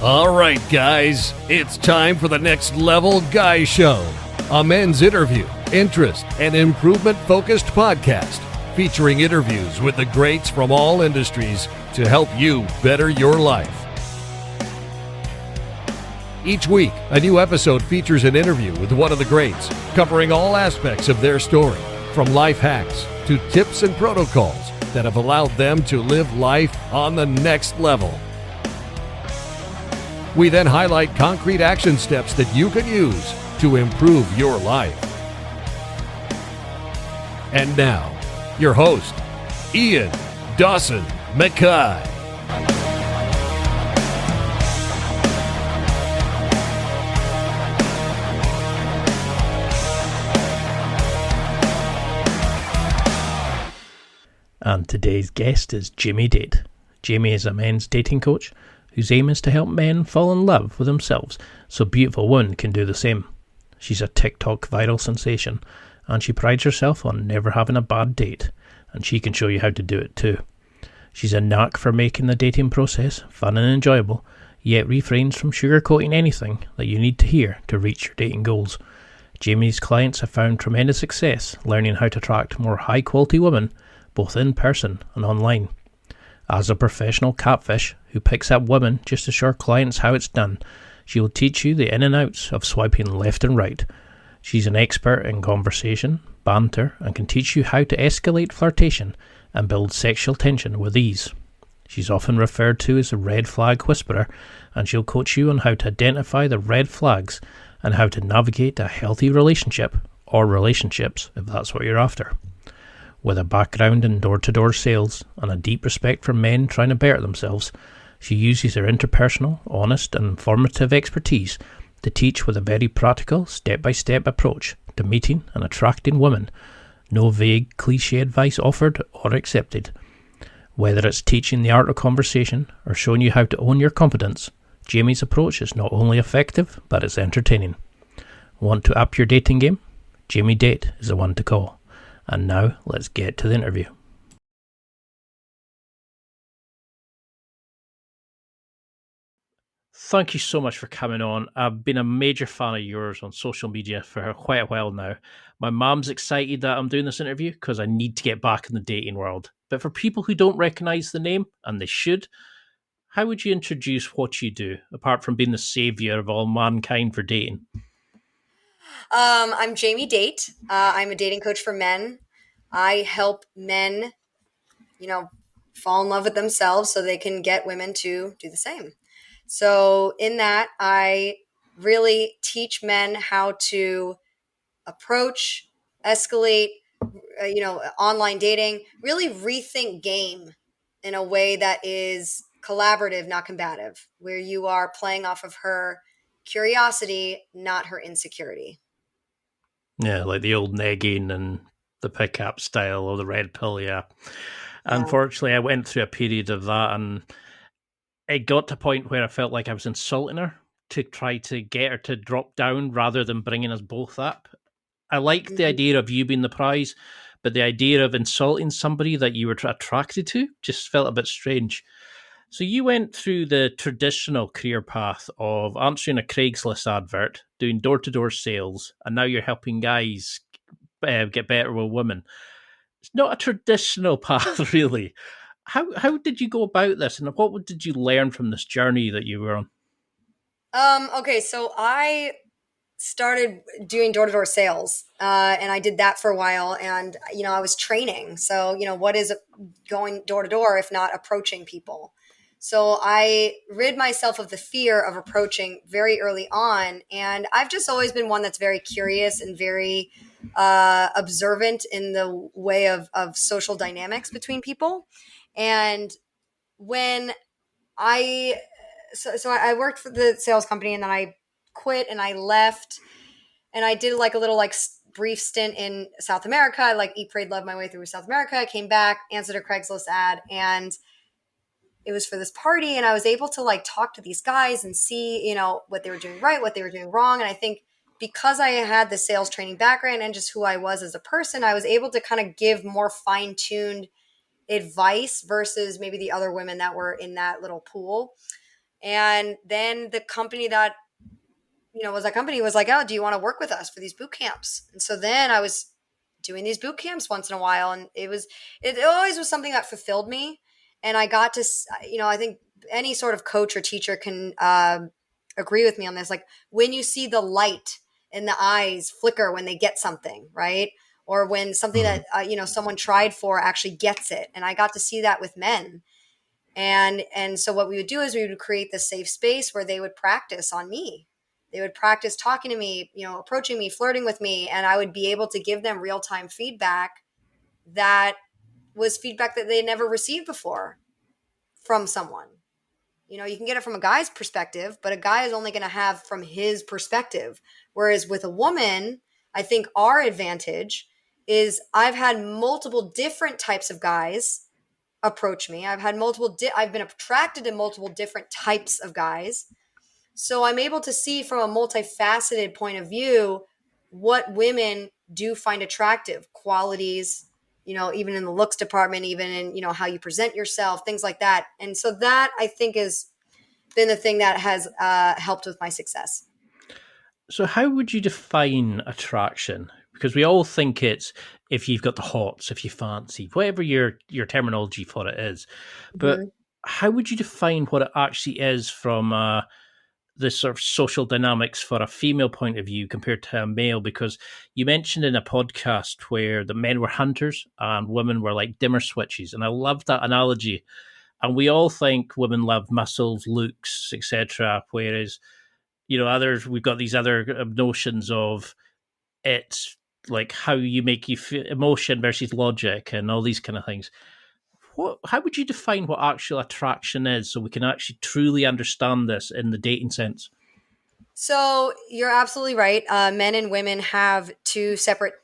All right, guys, it's time for the Next Level Guy Show, a men's interview, interest, and improvement-focused podcast featuring interviews with the greats from all industries to help you better your life. Each week, a new episode features an interview with one of the greats, covering all aspects of their story, from life hacks to tips and protocols that have allowed them to live life on the next level. We then highlight concrete action steps that you can use to improve your life. And now, your host, Ian Dawson Mackay. And today's guest is Jamie Date. Jamie is a men's dating coach whose aim is to help men fall in love with themselves so beautiful women can do the same. She's a TikTok viral sensation, and she prides herself on never having a bad date, and she can show you how to do it too. She's a knack for making the dating process fun and enjoyable, yet refrains from sugarcoating anything that you need to hear to reach your dating goals. Jamie's clients have found tremendous success learning how to attract more high-quality women, both in person and online. As a professional catfish who picks up women just to show clients how it's done, she will teach you the in and outs of swiping left and right. She's an expert in conversation, banter, and can teach you how to escalate flirtation and build sexual tension with ease. She's often referred to as a red flag whisperer, and she'll coach you on how to identify the red flags and how to navigate a healthy relationship or relationships if that's what you're after. With a background in door-to-door sales and a deep respect for men trying to better themselves, she uses her interpersonal, honest and informative expertise to teach with a very practical, step-by-step approach to meeting and attracting women. No vague, cliché advice offered or accepted. Whether it's teaching the art of conversation or showing you how to own your confidence, Jamie's approach is not only effective, but it's entertaining. Want to up your dating game? Jamie Date is the one to call. And now, let's get to the interview. Thank you so much for coming on. I've been a major fan of yours on social media for quite a while now. My mom's excited that I'm doing this interview because I need to get back in the dating world. But for people who don't recognise the name, and they should, how would you introduce what you do, apart from being the saviour of all mankind for dating? I'm Jamie Date. I'm a dating coach for men. I help men, fall in love with themselves so they can get women to do the same. So in that, I really teach men how to approach, escalate, online dating, really rethink game in a way that is collaborative, not combative, where you are playing off of her curiosity, not her insecurity. Yeah, like the old negging and the pickup style or the red pill, yeah. Unfortunately, I went through a period of that, and it got to a point where I felt like I was insulting her to try to get her to drop down rather than bringing us both up. I liked the idea of you being the prize, but the idea of insulting somebody that you were attracted to just felt a bit strange. So you went through the traditional career path of answering a Craigslist advert, doing door-to-door sales, and now you're helping guys get better with women. It's not a traditional path, really. How did you go about this, and what did you learn from this journey that you were on? Okay, so I started doing door-to-door sales, and I did that for a while, and I was training. So what is going door-to-door if not approaching people? So I rid myself of the fear of approaching very early on, and I've just always been one that's very curious and very observant in the way of social dynamics between people. And when I worked for the sales company, and then I quit and I left, and I did like a little brief stint in South America. I eat, prayed, loved my way through South America. I came back, answered a Craigslist ad, and it was for this party, and I was able to talk to these guys and see, what they were doing right, what they were doing wrong. And I think because I had the sales training background and just who I was as a person, I was able to kind of give more fine-tuned advice versus maybe the other women that were in that little pool. And then the company that, was like, oh, do you want to work with us for these boot camps? And so then I was doing these boot camps once in a while. And it always was something that fulfilled me. And I got to, I think any sort of coach or teacher can agree with me on this. Like when you see the light in the eyes flicker when they get something, right? Or when something that, someone tried for actually gets it. And I got to see that with men. And so what we would do is we would create this safe space where they would practice on me. They would practice talking to me, approaching me, flirting with me, and I would be able to give them real-time feedback that was feedback that they never received before from someone. You can get it from a guy's perspective, but a guy is only going to have from his perspective. Whereas with a woman, I think our advantage is I've had multiple different types of guys approach me. I've been attracted to multiple different types of guys. So I'm able to see from a multifaceted point of view what women do find attractive, qualities, even in the looks department, even in, how you present yourself, things like that. And so that I think has been the thing that has helped with my success. So how would you define attraction? Because we all think it's if you've got the hots, if you fancy, whatever your terminology for it is. But how would you define what it actually is from the sort of social dynamics for a female point of view compared to a male? Because you mentioned in a podcast where the men were hunters and women were like dimmer switches. And I love that analogy. And we all think women love muscles, looks, etc. Whereas others, we've got these other notions of it's like how you make you feel, emotion versus logic and all these kind of things. How would you define what actual attraction is so we can actually truly understand this in the dating sense? So you're absolutely right. Men and women have two separate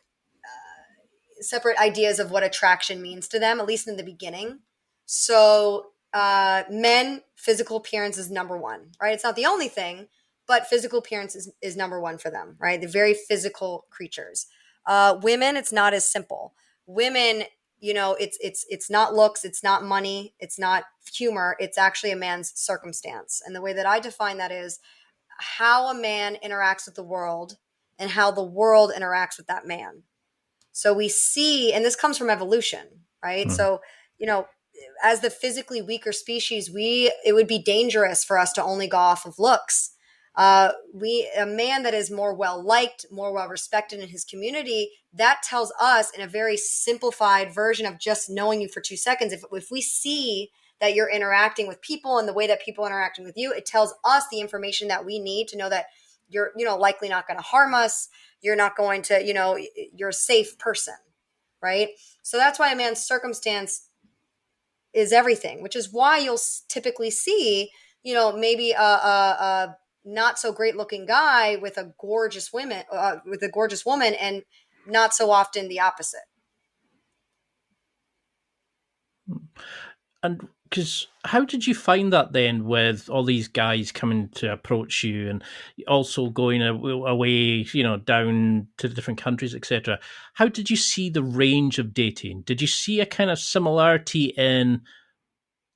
ideas of what attraction means to them, at least in the beginning. So men, physical appearance is number one, right? It's not the only thing, but physical appearance is number one for them, right? They're very physical creatures. Women, it's not as simple. Women, it's not looks, it's not money, it's not humor. It's actually a man's circumstance. And the way that I define that is how a man interacts with the world and how the world interacts with that man. So we see, and this comes from evolution, right? So, as the physically weaker species, it would be dangerous for us to only go off of looks. A man that is more well liked, more well respected in his community, that tells us in a very simplified version of just knowing you for 2 seconds. If we see that you're interacting with people and the way that people are interacting with you, it tells us the information that we need to know that you're, likely not going to harm us. You're not going to, you're a safe person, right? So that's why a man's circumstance is everything, which is why you'll typically see, maybe a not so great looking guy with a gorgeous woman, and not so often the opposite. And because how did you find that then with all these guys coming to approach you and also going away, down to the different countries, etc.? How did you see the range of dating? Did you see a kind of similarity in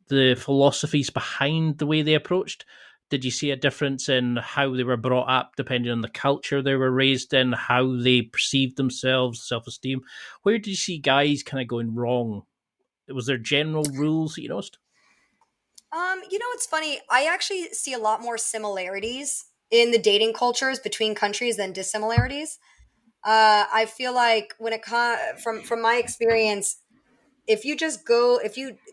the philosophies behind the way they approached? Did you see a difference in how they were brought up, depending on the culture they were raised in, how they perceived themselves, self-esteem? Where did you see guys kind of going wrong? Was there general rules that you noticed? It's funny. I actually see a lot more similarities in the dating cultures between countries than dissimilarities. I feel like when it from my experience, if you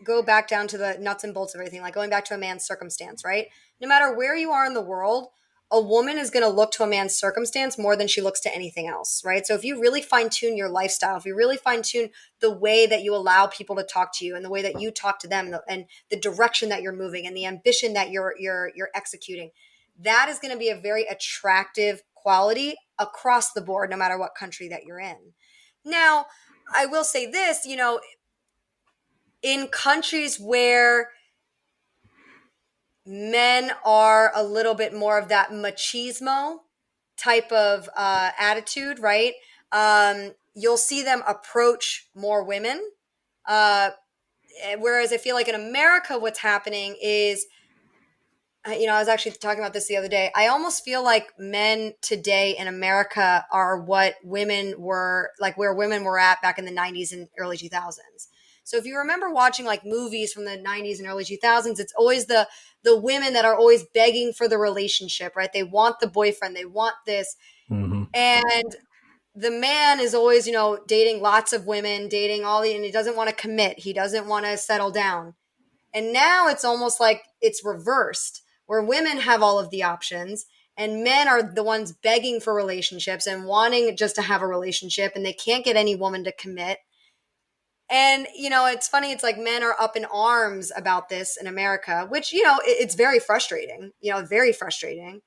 go back down to the nuts and bolts of everything, like going back to a man's circumstance, right? No matter where you are in the world, a woman is going to look to a man's circumstance more than she looks to anything else, right? So if you really fine tune your lifestyle, if you really fine tune the way that you allow people to talk to you and the way that you talk to them and the direction that you're moving and the ambition that you're executing, that is going to be a very attractive quality across the board, no matter what country that you're in. Now, I will say this, in countries where men are a little bit more of that machismo type of attitude, right? You'll see them approach more women. Whereas I feel like in America, what's happening is I was actually talking about this the other day. I almost feel like men today in America are what women were, like where women were at back in the 90s and early 2000s. So if you remember watching like movies from the 90s and early 2000s, it's always the women that are always begging for the relationship, right? They want the boyfriend, they want this. Mm-hmm. And the man is always, dating lots of women, and he doesn't want to commit. He doesn't want to settle down. And now it's almost like it's reversed, where women have all of the options and men are the ones begging for relationships and wanting just to have a relationship, and they can't get any woman to commit. And, it's funny. It's like men are up in arms about this in America, which, it's very frustrating, very frustrating.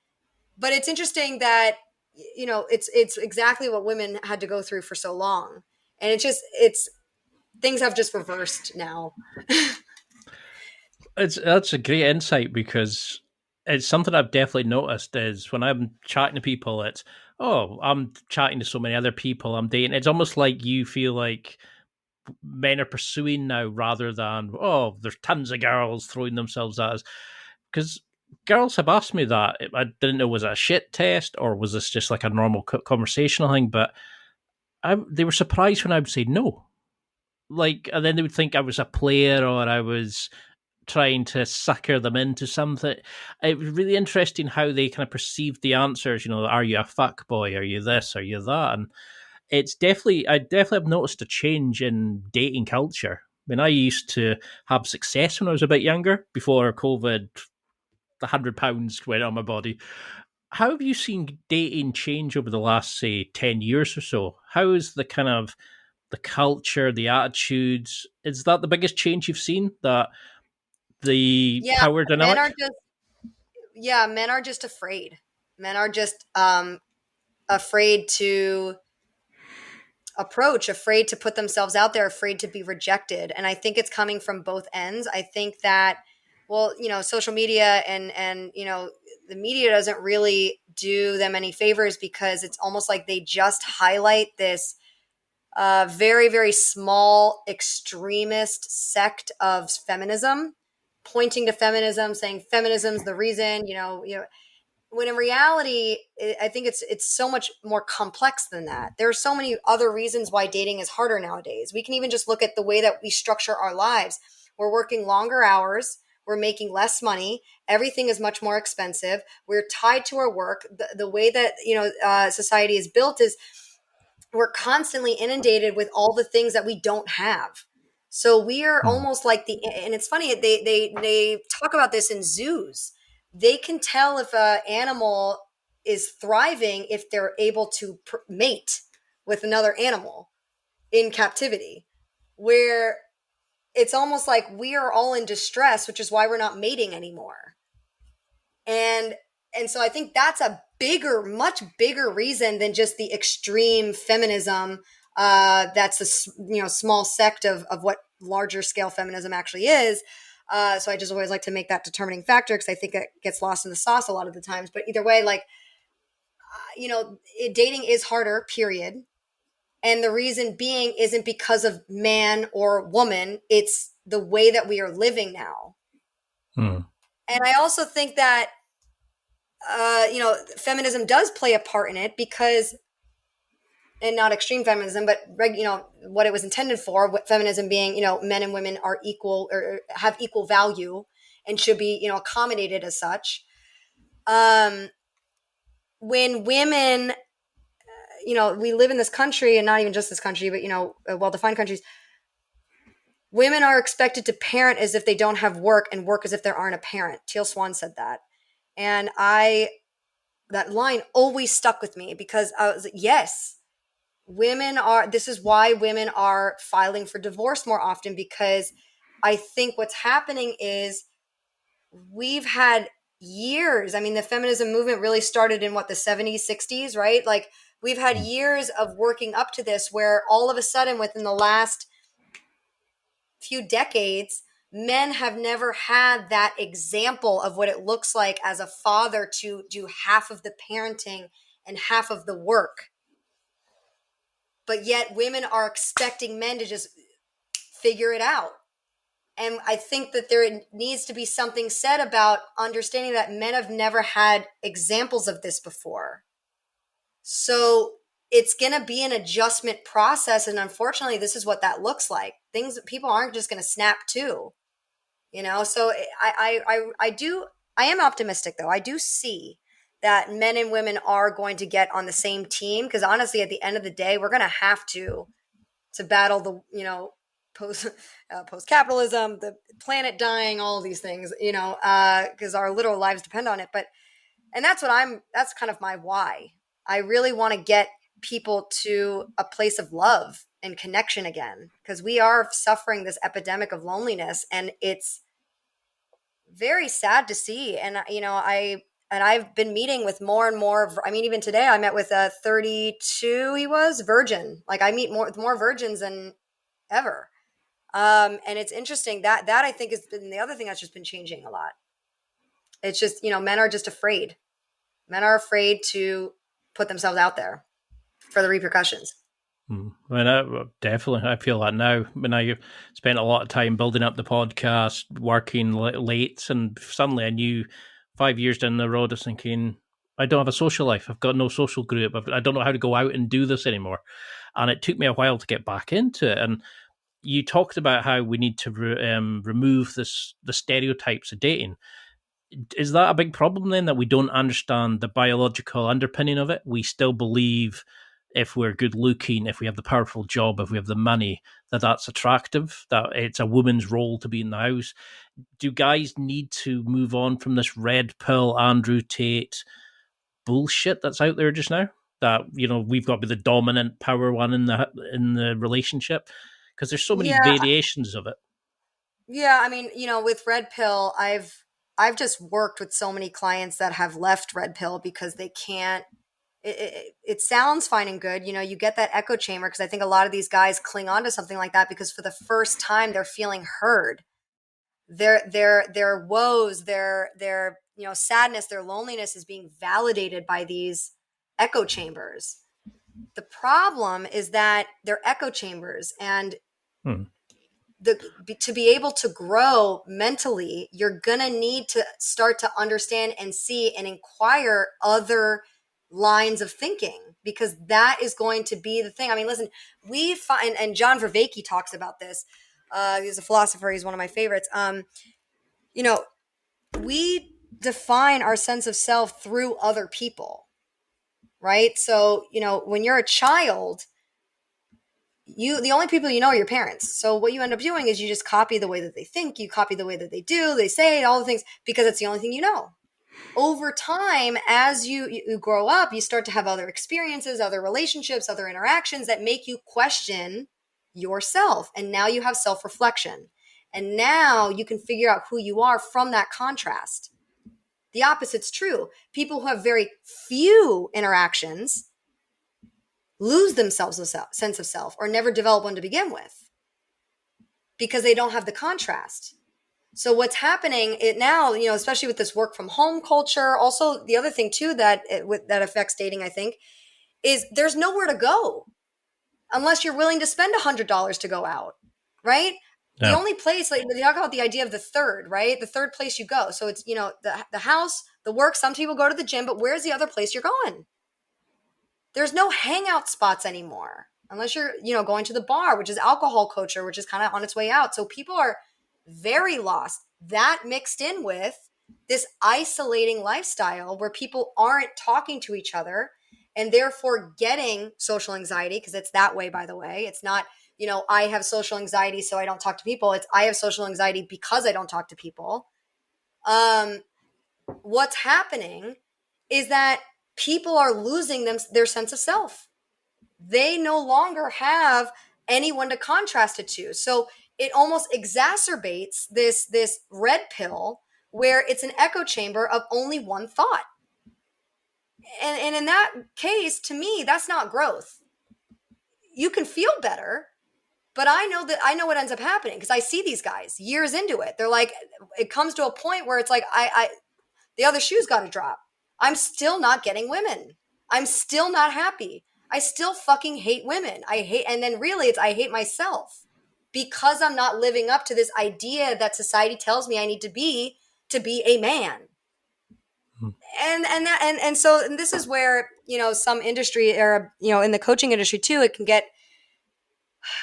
But it's interesting that, it's exactly what women had to go through for so long. And things have just reversed now. That's a great insight, because it's something I've definitely noticed is when I'm chatting to people, it's, oh, I'm chatting to so many other people, I'm dating. It's almost like you feel like men are pursuing now rather than, oh, there's tons of girls throwing themselves at us. Because girls have asked me that. I didn't know, was it a shit test or was this just like a normal conversational thing? But they were surprised when I would say no. Like, and then they would think I was a player or I was trying to sucker them into something. It was really interesting how they kind of perceived the answers. Are you a fuck boy? Are you this? Are you that? And I definitely have noticed a change in dating culture. I mean, I used to have success when I was a bit younger, before COVID, the £100 went on my body. How have you seen dating change over the last, say, 10 years or so? How is the kind of the culture, the attitudes? Is that the biggest change you've seen? That the Yeah, power dynamic? men are just afraid. Men are just afraid to afraid to put themselves out there, afraid to be rejected. And I think it's coming from both ends. I think that, well, social media and the media doesn't really do them any favors, because it's almost like they just highlight this very, very small extremist sect of feminism, pointing to feminism, saying feminism's the reason, when in reality, I think it's so much more complex than that. There are so many other reasons why dating is harder nowadays. We can even just look at the way that we structure our lives. We're working longer hours. We're making less money. Everything is much more expensive. We're tied to our work. The way that society is built is we're constantly inundated with all the things that we don't have. So we are almost like and it's funny, they talk about this in zoos. They can tell if an animal is thriving if they're able to mate with another animal in captivity, where it's almost like we are all in distress, which is why we're not mating anymore. And so I think that's a much bigger reason than just the extreme feminism. That's a small sect of what larger scale feminism actually is. So I just always like to make that determining factor, because I think it gets lost in the sauce a lot of the times. But either way, like, dating is harder, period. And the reason being isn't because of man or woman. It's the way that we are living now. And I also think that feminism does play a part in it, because, and not extreme feminism, but what it was intended for, what feminism being, men and women are equal or have equal value and should be, accommodated as such. When women, we live in this country, and not even just this country, but, well-defined countries, women are expected to parent as if they don't have work, and work as if there aren't a parent. Teal Swan said that. And that line always stuck with me, because I was like, yes, this is why women are filing for divorce more often, because I think what's happening is we've had years. I mean, the feminism movement really started in the 70s, 60s, right? Like, we've had years of working up to this, where all of a sudden within the last few decades, men have never had that example of what it looks like as a father to do half of the parenting and half of the work. But yet women are expecting men to just figure it out. And I think that there needs to be something said about understanding that men have never had examples of this before. So it's going to be an adjustment process. And unfortunately, this is what that looks like. People aren't just going to snap to, so I am optimistic though. I do see that men and women are going to get on the same team, because honestly, at the end of the day, we're going to have to battle the, post capitalism, the planet dying, all of these things, because our literal lives depend on it. And that's kind of my why. I really want to get people to a place of love and connection again, because we are suffering this epidemic of loneliness, and it's very sad to see. And I've been meeting with more and more. I mean, even today I met with a 32, he was virgin. Like, I meet more virgins than ever. And it's interesting that I think has been the other thing that's just been changing a lot. It's just, men are just afraid. Men are afraid to put themselves out there for the repercussions. Definitely. I feel that now. When I spent a lot of time building up the podcast, working late, and suddenly I knew 5 years down the road, I was thinking, I don't have a social life. I've got no social group. I don't know how to go out and do this anymore. And it took me a while to get back into it. And you talked about how we need to remove the stereotypes of dating. Is that a big problem then, that we don't understand the biological underpinning of it? We still believe if we're good looking, if we have the powerful job, if we have the money, that's attractive, that it's a woman's role to be in the house. Do guys need to move on from this red pill Andrew Tate bullshit that's out there just now? That, we've got to be the dominant power one in the relationship, because there's so many variations of it. Yeah, I mean, with red pill, I've just worked with so many clients that have left red pill because they can't. It sounds fine and good. You get that echo chamber, because I think a lot of these guys cling on to something like that because for the first time they're feeling heard. Their woes, their sadness, their loneliness is being validated by these echo chambers. The problem is that they're echo chambers, and to be able to grow mentally, you're gonna need to start to understand and see and inquire other lines of thinking, because that is going to be the thing. I mean, listen, we find, and John Vervaeke talks about this. He's a philosopher. He's one of my favorites. We define our sense of self through other people, right? So, when you're a child, the only people are your parents. So what you end up doing is you just copy the way that they think, you copy the way that they do, they say all the things, because it's the only thing you know. Over time, as you grow up, you start to have other experiences, other relationships, other interactions that make you question yourself. And now you have self-reflection. And now you can figure out who you are from that contrast. The opposite's true. People who have very few interactions lose themselves a sense of self, or never develop one to begin with, because they don't have the contrast. So what's happening now, especially with this work from home culture, also the other thing too that affects dating, I think, is there's nowhere to go unless you're willing to spend $100 to go out, right? Yeah. The only place, like they talk about the idea of the third, right? The third place you go. So it's, the house, the work, some people go to the gym, but where's the other place you're going? There's no hangout spots anymore, unless you're, going to the bar, which is alcohol culture, which is kind of on its way out. So people are very lost. That mixed in with this isolating lifestyle where people aren't talking to each other and therefore getting social anxiety, because it's that way, by the way. It's not, I have social anxiety so I don't talk to people. It's I have social anxiety because I don't talk to people. What's happening is that people are losing their sense of self. They no longer have anyone to contrast it to. So it almost exacerbates this red pill where it's an echo chamber of only one thought. And in that case, to me, that's not growth. You can feel better, but I know what ends up happening, because I see these guys years into it. They're like, it comes to a point where it's like, the other shoe's got to drop. I'm still not getting women. I'm still not happy. I still fucking hate women. And then really it's, I hate myself. because I'm not living up to this idea that society tells me I need to be a man. And so this is where, some industry, or, in the coaching industry too, it can get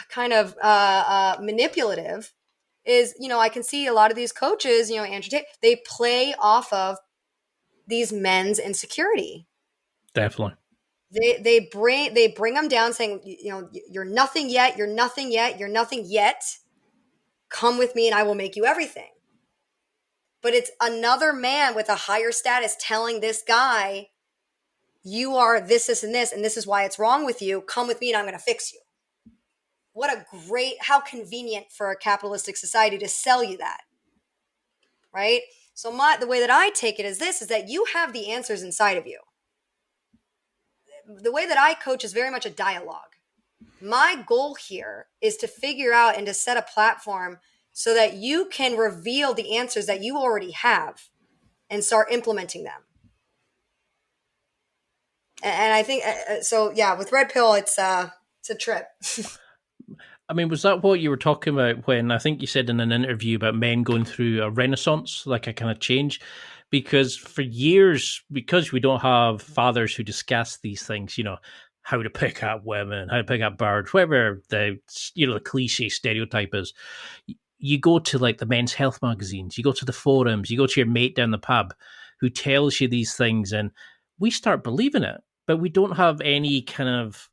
kind of manipulative. Is, I can see a lot of these coaches, Andrew Tate, they play off of these men's insecurity. Definitely. They bring them down, saying, you're nothing yet, you're nothing yet, you're nothing yet. Come with me and I will make you everything. But it's another man with a higher status telling this guy, you are this, and this is why it's wrong with you. Come with me and I'm going to fix you. How convenient for a capitalistic society to sell you that. Right? So the way that I take it is that you have the answers inside of you. The way that I coach is very much a dialogue. My goal here is to figure out and to set a platform so that you can reveal the answers that you already have and start implementing them. And I think, so yeah, with Red Pill, it's a trip. I mean, was that what you were talking about when I think you said in an interview about men going through a renaissance, like a kind of change? Because for years, because we don't have fathers who discuss these things, how to pick up women, how to pick up birds, whatever the cliche stereotype is, you go to like the men's health magazines, you go to the forums, you go to your mate down the pub who tells you these things, and we start believing it, but we don't have any kind of.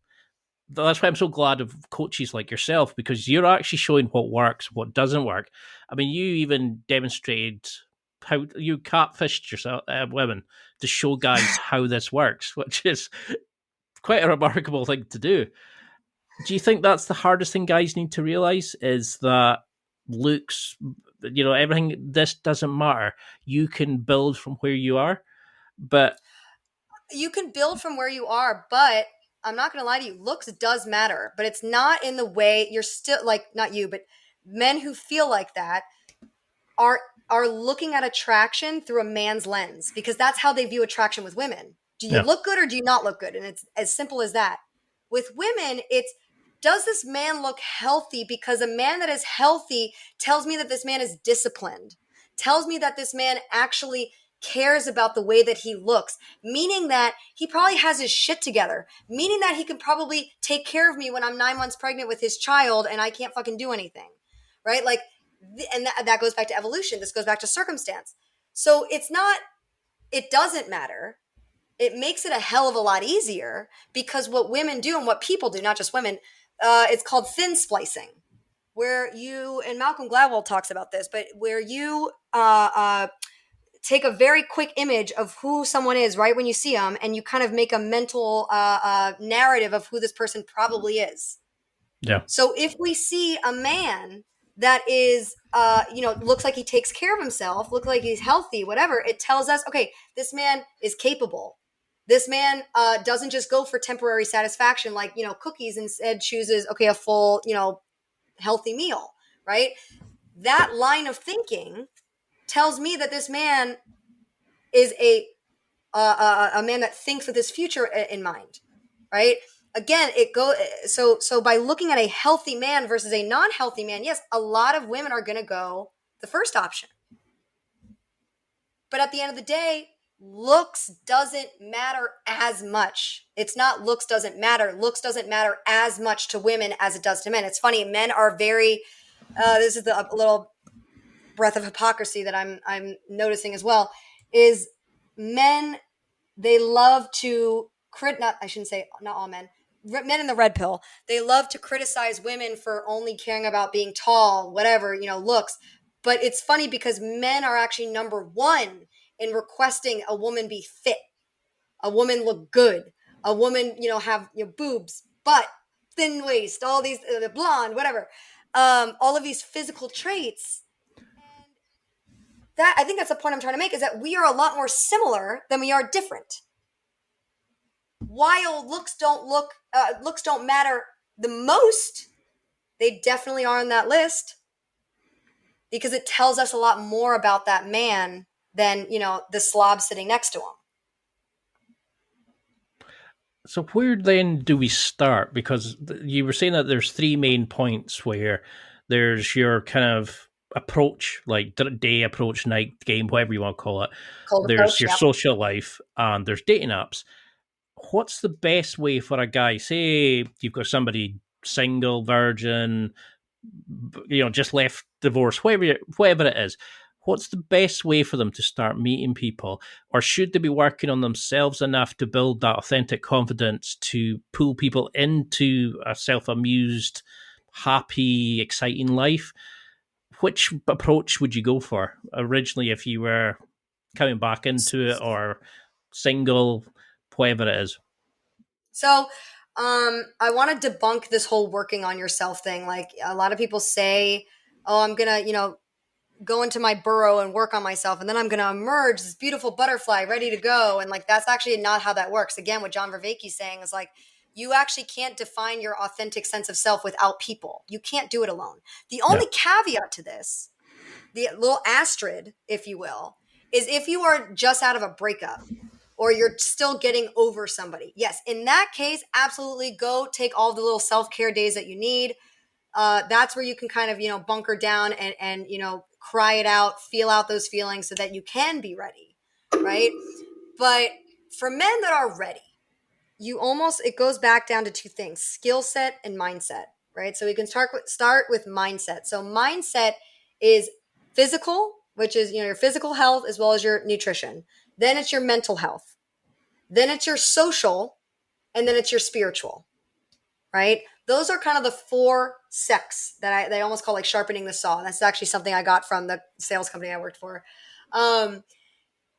That's why I'm so glad of coaches like yourself, because you're actually showing what works, what doesn't work. I mean, you even demonstrated how you catfished yourself, women, to show guys how this works, which is quite a remarkable thing to do. Do you think that's the hardest thing guys need to realize, is that looks, everything, this doesn't matter. You can build from where you are, but you can build from where you are, but I'm not going to lie to you, looks does matter, but it's not in the way you're still, like, not you, but men who feel like that are looking at attraction through a man's lens, because that's how they view attraction with women. Do you look good or do you not look good? And it's as simple as that. With women, it's, does this man look healthy? Because a man that is healthy tells me that this man is disciplined, tells me that this man actually cares about the way that he looks, meaning that he probably has his shit together, meaning that he can probably take care of me when I'm 9 months pregnant with his child and I can't fucking do anything, right? Like, and that goes back to evolution. This goes back to circumstance. So it doesn't matter. It makes it a hell of a lot easier, because what women do and what people do, not just women, it's called thin splicing, where and Malcolm Gladwell talks about this, but where you take a very quick image of who someone is right when you see them, and you kind of make a mental narrative of who this person probably is. Yeah. So if we see a man that is, looks like he takes care of himself, looks like he's healthy, whatever, it tells us, okay, this man is capable. This man doesn't just go for temporary satisfaction, like, cookies, instead chooses, okay, a full, healthy meal, right? That line of thinking tells me that this man is a man that thinks with his future in mind, right? Again, so by looking at a healthy man versus a non-healthy man, yes, a lot of women are going to go the first option. But at the end of the day, looks doesn't matter as much. It's not looks doesn't matter. Looks doesn't matter as much to women as it does to men. It's funny, men are very, this is a little breath of hypocrisy that I'm noticing as well, is men, they love to not all men in the red pill, they love to criticize women for only caring about being tall, whatever, looks. But it's funny, because men are actually number one in requesting a woman be fit, a woman look good, a woman, have boobs, butt, thin waist, all these, blonde, whatever, all of these physical traits. That, I think that's the point I'm trying to make, is that we are a lot more similar than we are different. While looks don't matter the most, they definitely are on that list, because it tells us a lot more about that man than, the slob sitting next to him. So where then do we start? Because you were saying that there's three main points where There's your kind of approach, like day approach, night game, whatever you want to call it. Cold There's approach. your Yeah. social life, and there's dating apps. What's the best way for a guy? Say you've got somebody single, virgin, just left, divorce, whatever it is. What's the best way for them to start meeting people? Or should they be working on themselves enough to build that authentic confidence to pull people into a self-amused, happy, exciting life? Which approach would you go for originally if you were coming back into it, or single, whatever it is? So, I want to debunk this whole working on yourself thing. Like a lot of people say, oh, I'm going to, go into my burrow and work on myself. And then I'm going to emerge this beautiful butterfly ready to go. And like, that's actually not how that works. Again, what John Vervaeke's saying is like, you actually can't define your authentic sense of self without people. You can't do it alone. The only caveat to this, the little asterisk, if you will, is if you are just out of a breakup or you're still getting over somebody. Yes, in that case, absolutely go take all the little self-care days that you need. That's where you can kind of, bunker down and cry it out, feel out those feelings so that you can be ready, right? But for men that are ready, it goes back down to two things: skill set and mindset, right? So we can start with mindset. So mindset is physical, which is, your physical health as well as your nutrition. Then it's your mental health. Then it's your social, and then it's your spiritual, right? Those are kind of the four sects that I almost call like sharpening the saw. That's actually something I got from the sales company I worked for.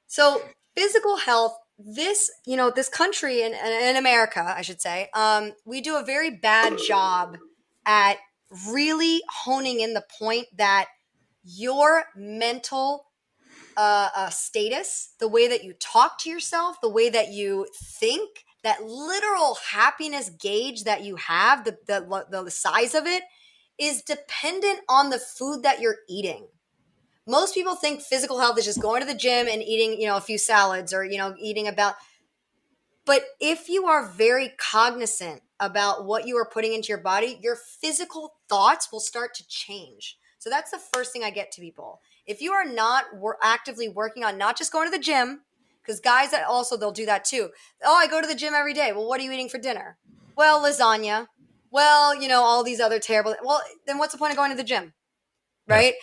So physical health, this country and in America, I should say, we do a very bad job at really honing in the point that your mental status, the way that you talk to yourself, the way that you think, that literal happiness gauge that you have, the size of it is dependent on the food that you're eating. Most people think physical health is just going to the gym and eating, a few salads or, eating about. But if you are very cognizant about what you are putting into your body, your physical thoughts will start to change. So that's the first thing I get to people. If you are not actively working on not just going to the gym, because guys that also, they'll do that too. Oh, I go to the gym every day. Well, what are you eating for dinner? Well, lasagna. Well, all these other terrible. Well, then what's the point of going to the gym? Right?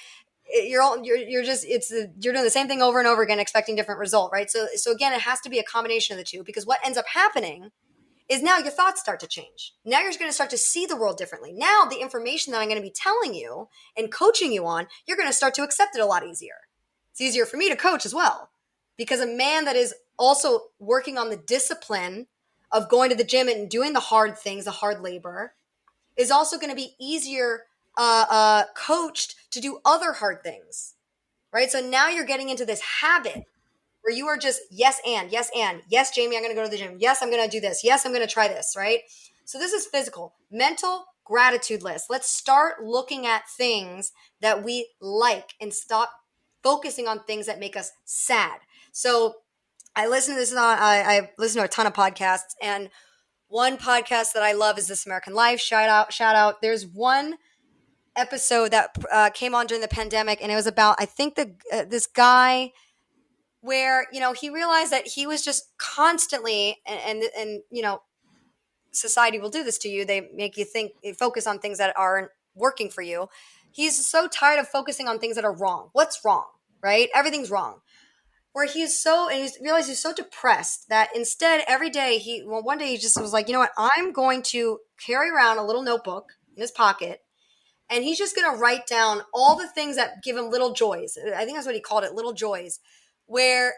You're doing the same thing over and over again, expecting different result, right? So again, it has to be a combination of the two, because what ends up happening is now your thoughts start to change. Now you're going to start to see the world differently. Now the information that I'm going to be telling you and coaching you on, you're going to start to accept it a lot easier. It's easier for me to coach as well, because a man that is also working on the discipline of going to the gym and doing the hard things, the hard labor, is also going to be easier coached to do other hard things, right? So now you're getting into this habit where you are just yes, Jamie, I'm going to go to the gym. Yes, I'm going to do this. Yes, I'm going to try this, right? So this is physical. Mental, gratitude list. Let's start looking at things that we like and stop focusing on things that make us sad. So I listen to a ton of podcasts, and one podcast that I love is This American Life. Shout out. There's one episode that came on during the pandemic, and it was about, I think, this guy where, he realized that he was just constantly, and society will do this to you. They make you focus on things that aren't working for you. He's so tired of focusing on things that are wrong. What's wrong, right? Everything's wrong. Where he realized he's so depressed that instead every day one day he just was like, you know what? I'm going to carry around a little notebook in his pocket, and he's just going to write down all the things that give him little joys. I think that's what he called it, little joys, where,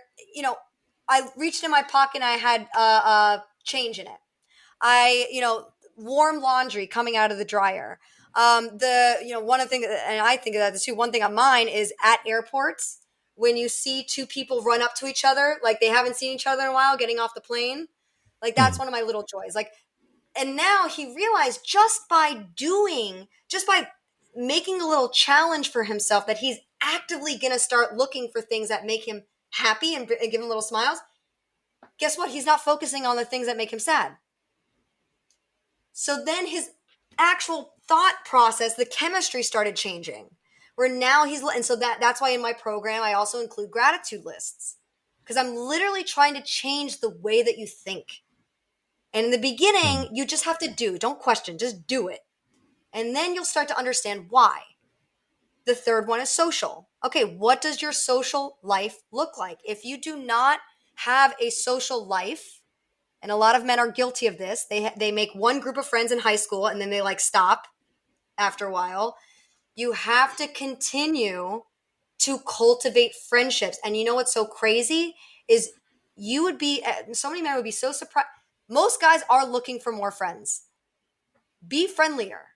I reached in my pocket and I had change in it. Warm laundry coming out of the dryer. One of the things, and I think of that too, one thing on mine is at airports, when you see two people run up to each other, like they haven't seen each other in a while, getting off the plane, like that's one of my little joys. Like, and now he realized just by making a little challenge for himself that he's actively going to start looking for things that make him happy and give him little smiles. Guess what? He's not focusing on the things that make him sad. So then his actual thought process, the chemistry started changing. Where now and so that's why in my program I also include gratitude lists, because I'm literally trying to change the way that you think. And in the beginning, you just have to don't question, just do it. And then you'll start to understand why. The third one is social. Okay, what does your social life look like? If you do not have a social life, and a lot of men are guilty of this, they make one group of friends in high school and then they like stop after a while. You have to continue to cultivate friendships. And you know what's so crazy is so many men would be so surprised. Most guys are looking for more friends. Be friendlier.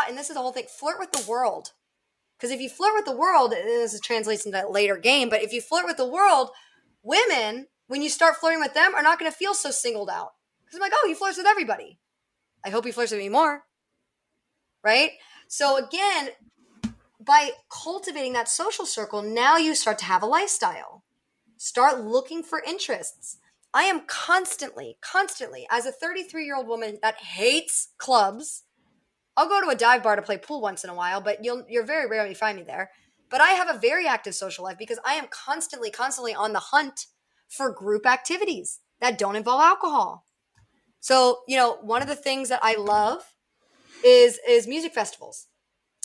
And this is the whole thing, flirt with the world. Because if you flirt with the world, this translates into that later game, but if you flirt with the world, women, when you start flirting with them, are not going to feel so singled out. Because I'm like, oh, he flirts with everybody. I hope he flirts with me more. Right? So again, by cultivating that social circle, now you start to have a lifestyle. Start looking for interests. I am constantly, as a 33-year-old woman that hates clubs, I'll go to a dive bar to play pool once in a while, but you're very rarely find me there. But I have a very active social life because I am constantly on the hunt for group activities that don't involve alcohol. So, one of the things that I love is music festivals.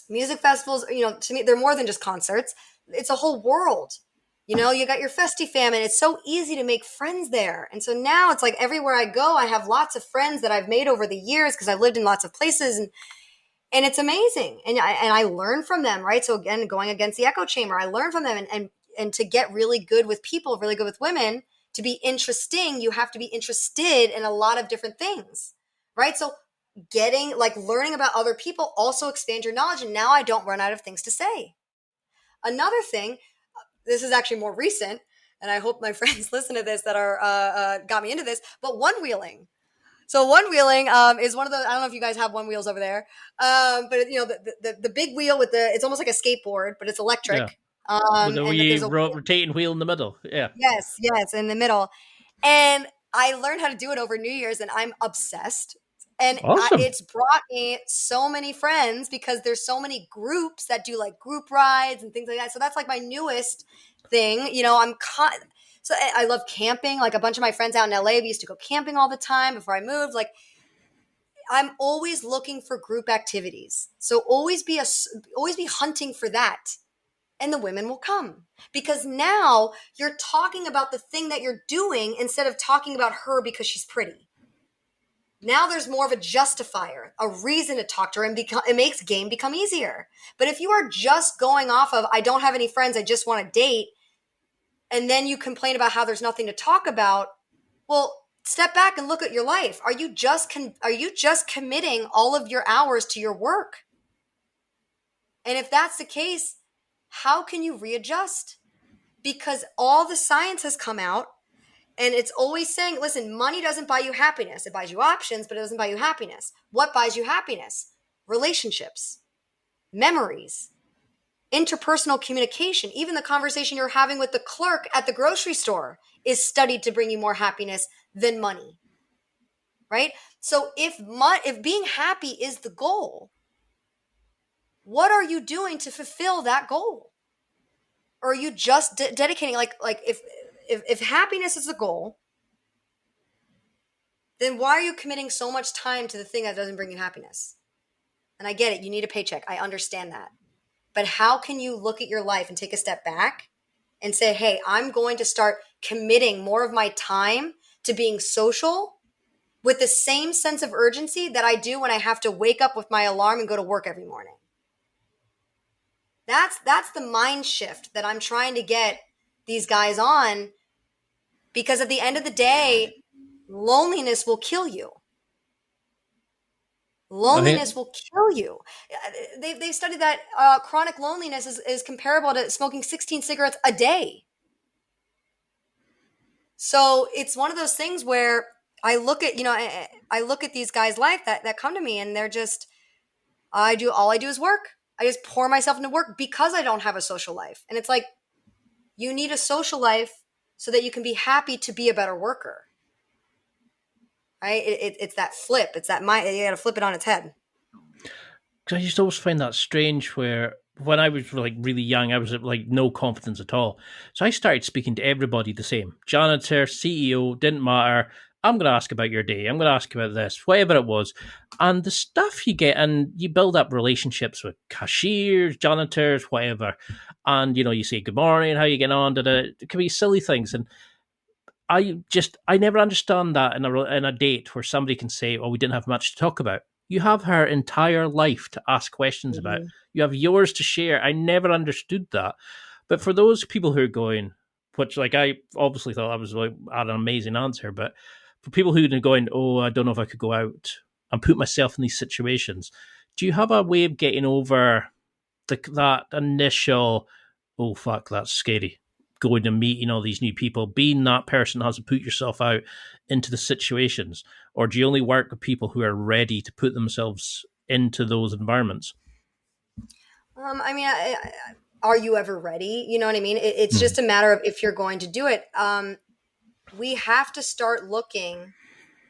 Music festivals, to me, they're more than just concerts. It's a whole world. You got your Festifam, and it's so easy to make friends there. And so now it's like everywhere I go, I have lots of friends that I've made over the years because I've lived in lots of places, and it's amazing. And I learn from them, right? So again, going against the echo chamber, I learn from them, and to get really good with people, really good with women, to be interesting, you have to be interested in a lot of different things, right? So learning about other people also expand your knowledge. And now I don't run out of things to say. Another thing, this is actually more recent, and I hope my friends listen to this that are got me into this, but one-wheeling. So one-wheeling is one of the, I don't know if you guys have one wheels over there, but the big wheel it's almost like a skateboard, but it's electric. Yeah. With a wee rotating wheel in the middle. Yeah. Yes, in the middle. And I learned how to do it over New Year's, and I'm obsessed. And awesome. It's brought me so many friends because there's so many groups that do like group rides and things like that. So that's like my newest thing. So I love camping. Like a bunch of my friends out in LA, we used to go camping all the time before I moved. Like I'm always looking for group activities. So always be hunting for that. And the women will come because now you're talking about the thing that you're doing instead of talking about her because she's pretty. Now there's more of a justifier, a reason to talk to her, and it makes game become easier. But if you are just going off of, I don't have any friends, I just want to date, and then you complain about how there's nothing to talk about, well, step back and look at your life. Are you just committing all of your hours to your work? And if that's the case, how can you readjust? Because all the science has come out, and it's always saying, listen, money doesn't buy you happiness. It buys you options, but it doesn't buy you happiness. What buys you happiness? Relationships, memories, interpersonal communication. Even the conversation you're having with the clerk at the grocery store is studied to bring you more happiness than money, right? So if being happy is the goal, what are you doing to fulfill that goal? Or are you just dedicating, like if happiness is the goal, then why are you committing so much time to the thing that doesn't bring you happiness? And I get it. You need a paycheck. I understand that. But how can you look at your life and take a step back and say, hey, I'm going to start committing more of my time to being social with the same sense of urgency that I do when I have to wake up with my alarm and go to work every morning? That's the mind shift that I'm trying to get these guys on, because at the end of the day, loneliness will kill you. Loneliness will kill you. They've studied that chronic loneliness is comparable to smoking 16 cigarettes a day. So it's one of those things where I look at, I look at these guys' life that come to me, and they're just, all I do is work. I just pour myself into work because I don't have a social life. And it's like, you need a social life so that you can be happy to be a better worker. Right? It's that flip. It's that mind. You got to flip it on its head. Because I just always find that strange where when I was like really young, I was like no confidence at all. So I started speaking to everybody the same. Janitor, CEO, didn't matter. I'm going to ask about your day. I'm going to ask about this, whatever it was. And the stuff you get, and you build up relationships with cashiers, janitors, whatever. And, you say good morning, how you getting on? It can be silly things. And I never understand that in a date where somebody can say, "Oh, we didn't have much to talk about." You have her entire life to ask questions about. Mhm. You have yours to share. I never understood that. But for those people who are going, which like I obviously thought I was like had an amazing answer, but for people who are going, "Oh, I don't know if I could go out and put myself in these situations," do you have a way of getting over that initial, "Oh fuck, that's scary," going and meeting all these new people, being that person has to put yourself out into the situations? Or do you only work with people who are ready to put themselves into those environments? I mean, are you ever ready? You know what I mean? It's just a matter of if you're going to do it. We have to start looking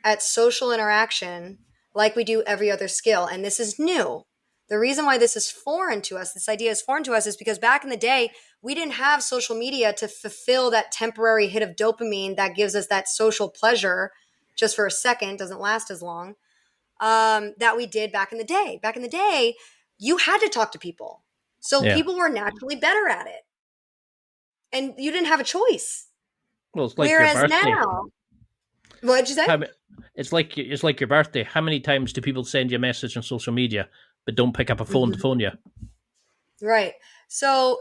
at social interaction like we do every other skill. And this is new. The reason why this is foreign to us, this idea is foreign to us, is because back in the day, we didn't have social media to fulfill that temporary hit of dopamine that gives us that social pleasure just for a second, doesn't last as long, that we did back in the day. Back in the day, you had to talk to people. So Yeah. people were naturally better at it. And you didn't have a choice. Well, it's like your Whereas birthday. now, what'd you say? It's like your birthday. How many times do people send you a message on social media but don't pick up a phone to phone you? Right. So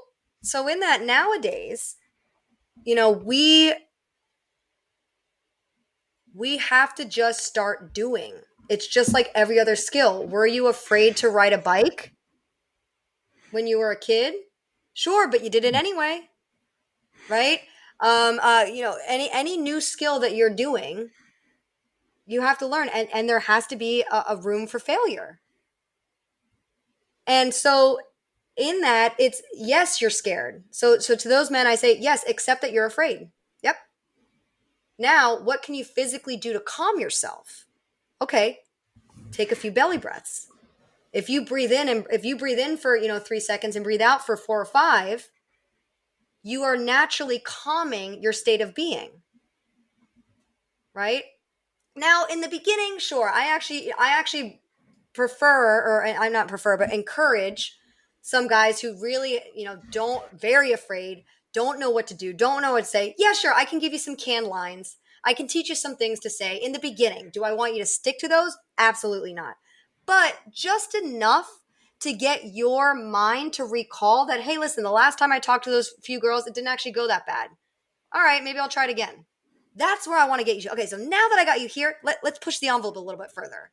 in that nowadays, we have to just start doing. It's just like every other skill. Were you afraid to ride a bike when you were a kid? Sure, but you did it anyway. Right? Any new skill that you're doing, you have to learn, and there has to be a room for failure. And so in that, it's yes, you're scared. So to those men, I say, yes, accept that you're afraid. Yep. Now, what can you physically do to calm yourself? Okay, take a few belly breaths. If you breathe in for 3 seconds and breathe out for 4 or 5, you are naturally calming your state of being. Right? Now, in the beginning, sure, I actually prefer, or I'm not prefer, but encourage some guys who really, don't, very afraid, don't know what to do, don't know what to say. Yeah, sure, I can give you some canned lines. I can teach you some things to say in the beginning. Do I want you to stick to those? Absolutely not. But just enough to get your mind to recall that, hey, listen, the last time I talked to those few girls, it didn't actually go that bad. All right, maybe I'll try it again. That's where I want to get you. Okay, so now that I got you here, let's push the envelope a little bit further.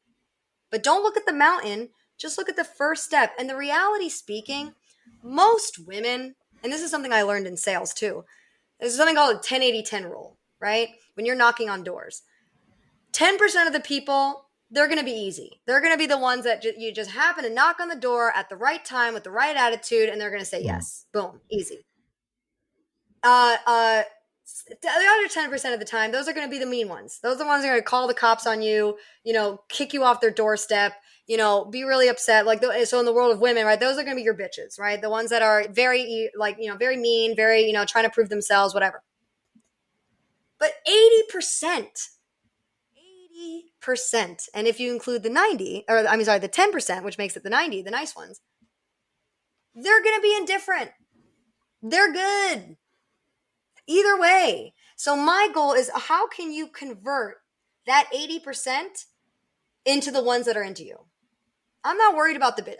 But don't look at the mountain, just look at the first step. And the reality speaking, most women, and this is something I learned in sales too, there's something called a 10-80-10 rule, right? When you're knocking on doors, 10% of the people, they're going to be easy. They're going to be the ones that you just happen to knock on the door at the right time with the right attitude, and they're going to say yes. Boom, easy. The other 10% of the time, those are going to be the mean ones. Those are the ones that are going to call the cops on you, kick you off their doorstep, be really upset. So in the world of women, right, those are going to be your bitches, right? The ones that are very, very mean, very, trying to prove themselves, whatever. But 80%, and if you include the 10%, which makes it the 90, the nice ones, they're going to be indifferent. They're good. Either way. So my goal is, how can you convert that 80% into the ones that are into you? I'm not worried about the 10%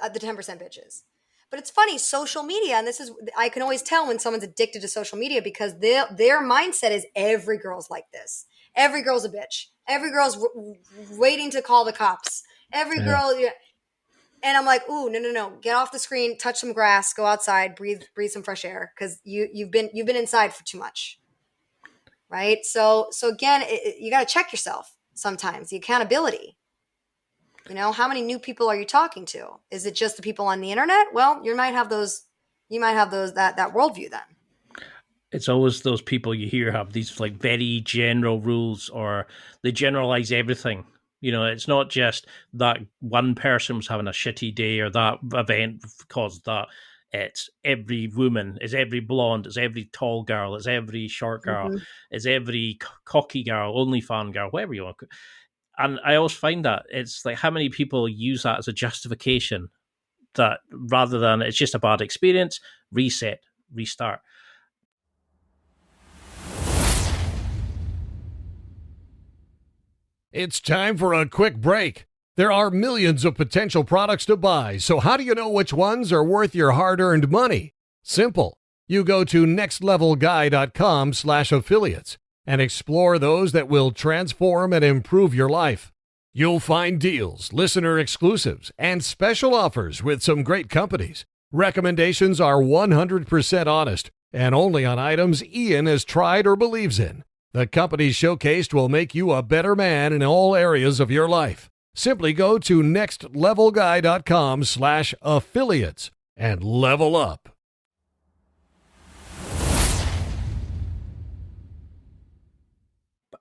bitches. But it's funny, social media, and I can always tell when someone's addicted to social media, because their mindset is every girl's like this. Every girl's a bitch. Every girl's waiting to call the cops. Every girl, and I'm like, ooh, no. Get off the screen, touch some grass, go outside, breathe some fresh air, because you've been inside for too much, right? So again, you got to check yourself sometimes. The accountability. How many new people are you talking to? Is it just the people on the internet? Well, you might have those. That worldview then. It's always those people you hear have these like very general rules, or they generalize everything. It's not just that one person was having a shitty day or that event caused that. It's every woman, it's every blonde, it's every tall girl, it's every short girl, Mm-hmm. it's every cocky girl, only fan girl, whatever you want. And I always find that it's like how many people use that as a justification, that rather than it's just a bad experience, reset, restart. It's time for a quick break. There are millions of potential products to buy, so how do you know which ones are worth your hard-earned money? Simple. You go to nextlevelguy.com/affiliates and explore those that will transform and improve your life. You'll find deals, listener exclusives, and special offers with some great companies. Recommendations are 100% honest and only on items Ian has tried or believes in. The companies showcased will make you a better man in all areas of your life. Simply go to nextlevelguy.com/affiliates and level up.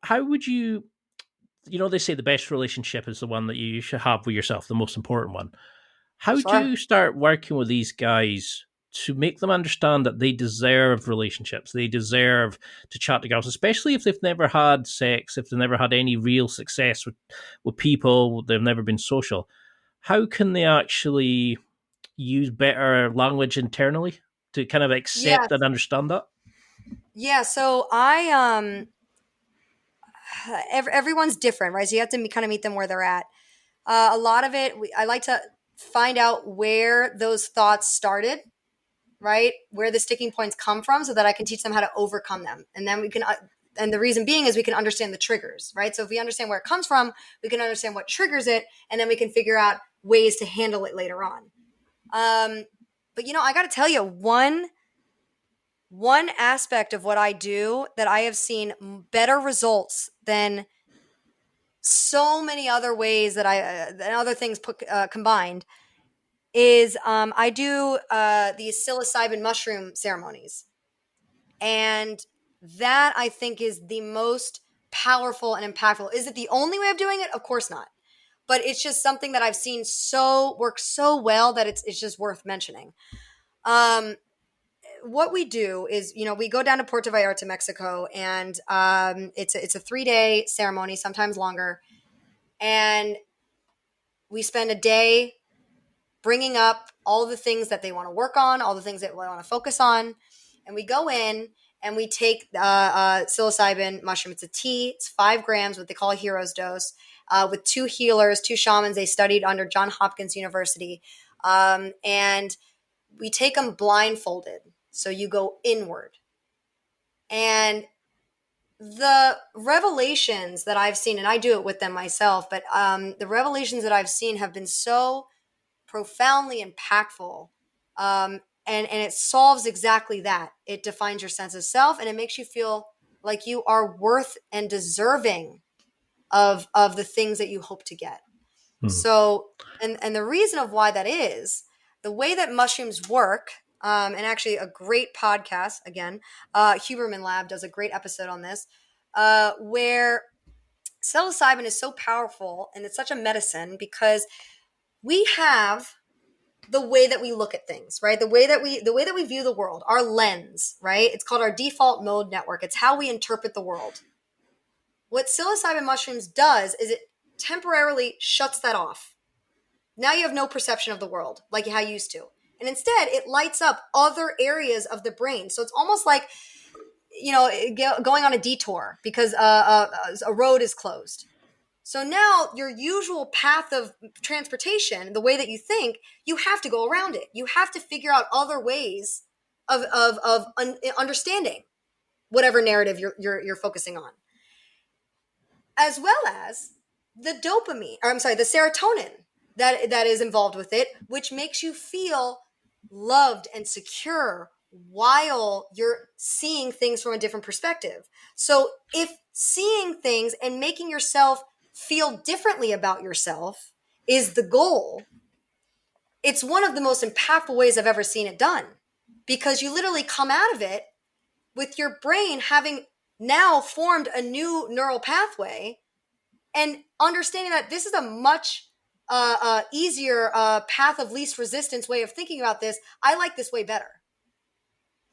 How would you, they say the best relationship is the one that you should have with yourself, the most important one. How do Sure. you start working with these guys to make them understand that they deserve relationships? They deserve to chat to girls, especially if they've never had sex, if they've never had any real success with people, they've never been social. How can they actually use better language internally to kind of accept Yes. and understand that? Yeah. So everyone's different, right? So you have to kind of meet them where they're at. A lot of it, I like to find out where those thoughts started, right? Where the sticking points come from, so that I can teach them how to overcome them. And then we can, and the reason being is we can understand the triggers, right? So if we understand where it comes from, we can understand what triggers it, and then we can figure out ways to handle it later on. But I got to tell you, one aspect of what I do that I have seen better results than so many other ways that than other things combined is I do these psilocybin mushroom ceremonies. And that, I think, is the most powerful and impactful. Is it the only way of doing it? Of course not. But it's just something that I've seen work so well that it's just worth mentioning. What we do is, we go down to Puerto Vallarta, Mexico, and it's a 3-day ceremony, sometimes longer. And we spend a day bringing up all the things that they want to work on, all the things that they want to focus on. And we go in and we take psilocybin mushroom. It's a tea. It's 5 grams, what they call a hero's dose, with 2 healers, 2 shamans. They studied under Johns Hopkins University. And we take them blindfolded. So you go inward. And the revelations that I've seen, and I do it with them myself, but the revelations that I've seen have been so profoundly impactful. And it solves exactly that. It defines your sense of self, and it makes you feel like you are worth and deserving of the things that you hope to get. So, and the reason of why that is, the way that mushrooms work, and actually a great podcast, again, Huberman Lab does a great episode on this, where psilocybin is so powerful and it's such a medicine because we have the way that we look at things, right? The way that we view the world, our lens, right? It's called our default mode network. It's how we interpret the world. What psilocybin mushrooms does is it temporarily shuts that off. Now you have no perception of the world like how you used to. And instead, it lights up other areas of the brain. So it's almost like, going on a detour because a road is closed. So now your usual path of transportation, the way that you think, you have to go around it. You have to figure out other ways of understanding whatever narrative you're focusing on, as well as the the serotonin that is involved with it, which makes you feel loved and secure while you're seeing things from a different perspective. So if seeing things and making yourself feel differently about yourself is the goal, it's one of the most impactful ways I've ever seen it done, because you literally come out of it with your brain having now formed a new neural pathway And understanding that this is a much easier path of least resistance way of thinking about this. I like this way better.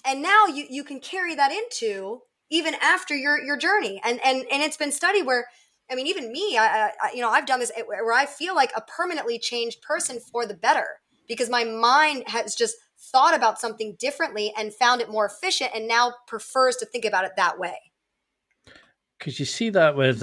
And now you can carry that into even after your journey. And it's been studied where, I mean, even me, I've done this where I feel like a permanently changed person for the better, because my mind has just thought about something differently and found it more efficient and now prefers to think about it that way. Because you see that with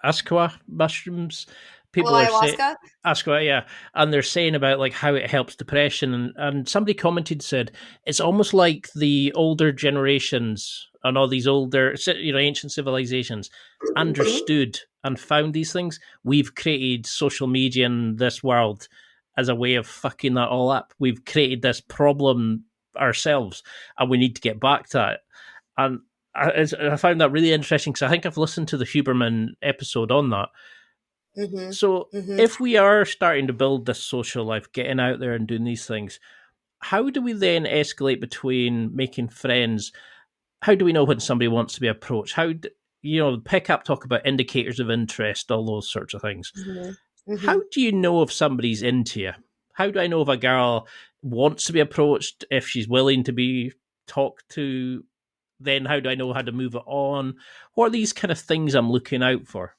asqua mushrooms. Oh, People are saying ayahuasca? asqua, yeah, and they're saying about like how it helps depression, and somebody commented, said it's almost like the older generations and all these older, ancient civilizations understood and found these things. We've created social media in this world as a way of fucking that all up. We've created this problem ourselves, and we need to get back to it. And I found that really interesting, because I think I've listened to the Huberman episode on that. Mm-hmm. So Mm-hmm. if we are starting to build this social life, getting out there and doing these things, how do we then escalate between making friends? How do we know when somebody wants to be approached? Pick up, talk about indicators of interest, all those sorts of things. Mm-hmm. Mm-hmm. How do you know if somebody's into you? How do I know if a girl wants to be approached, if she's willing to be talked to? Then how do I know how to move it on? What are these kind of things I'm looking out for?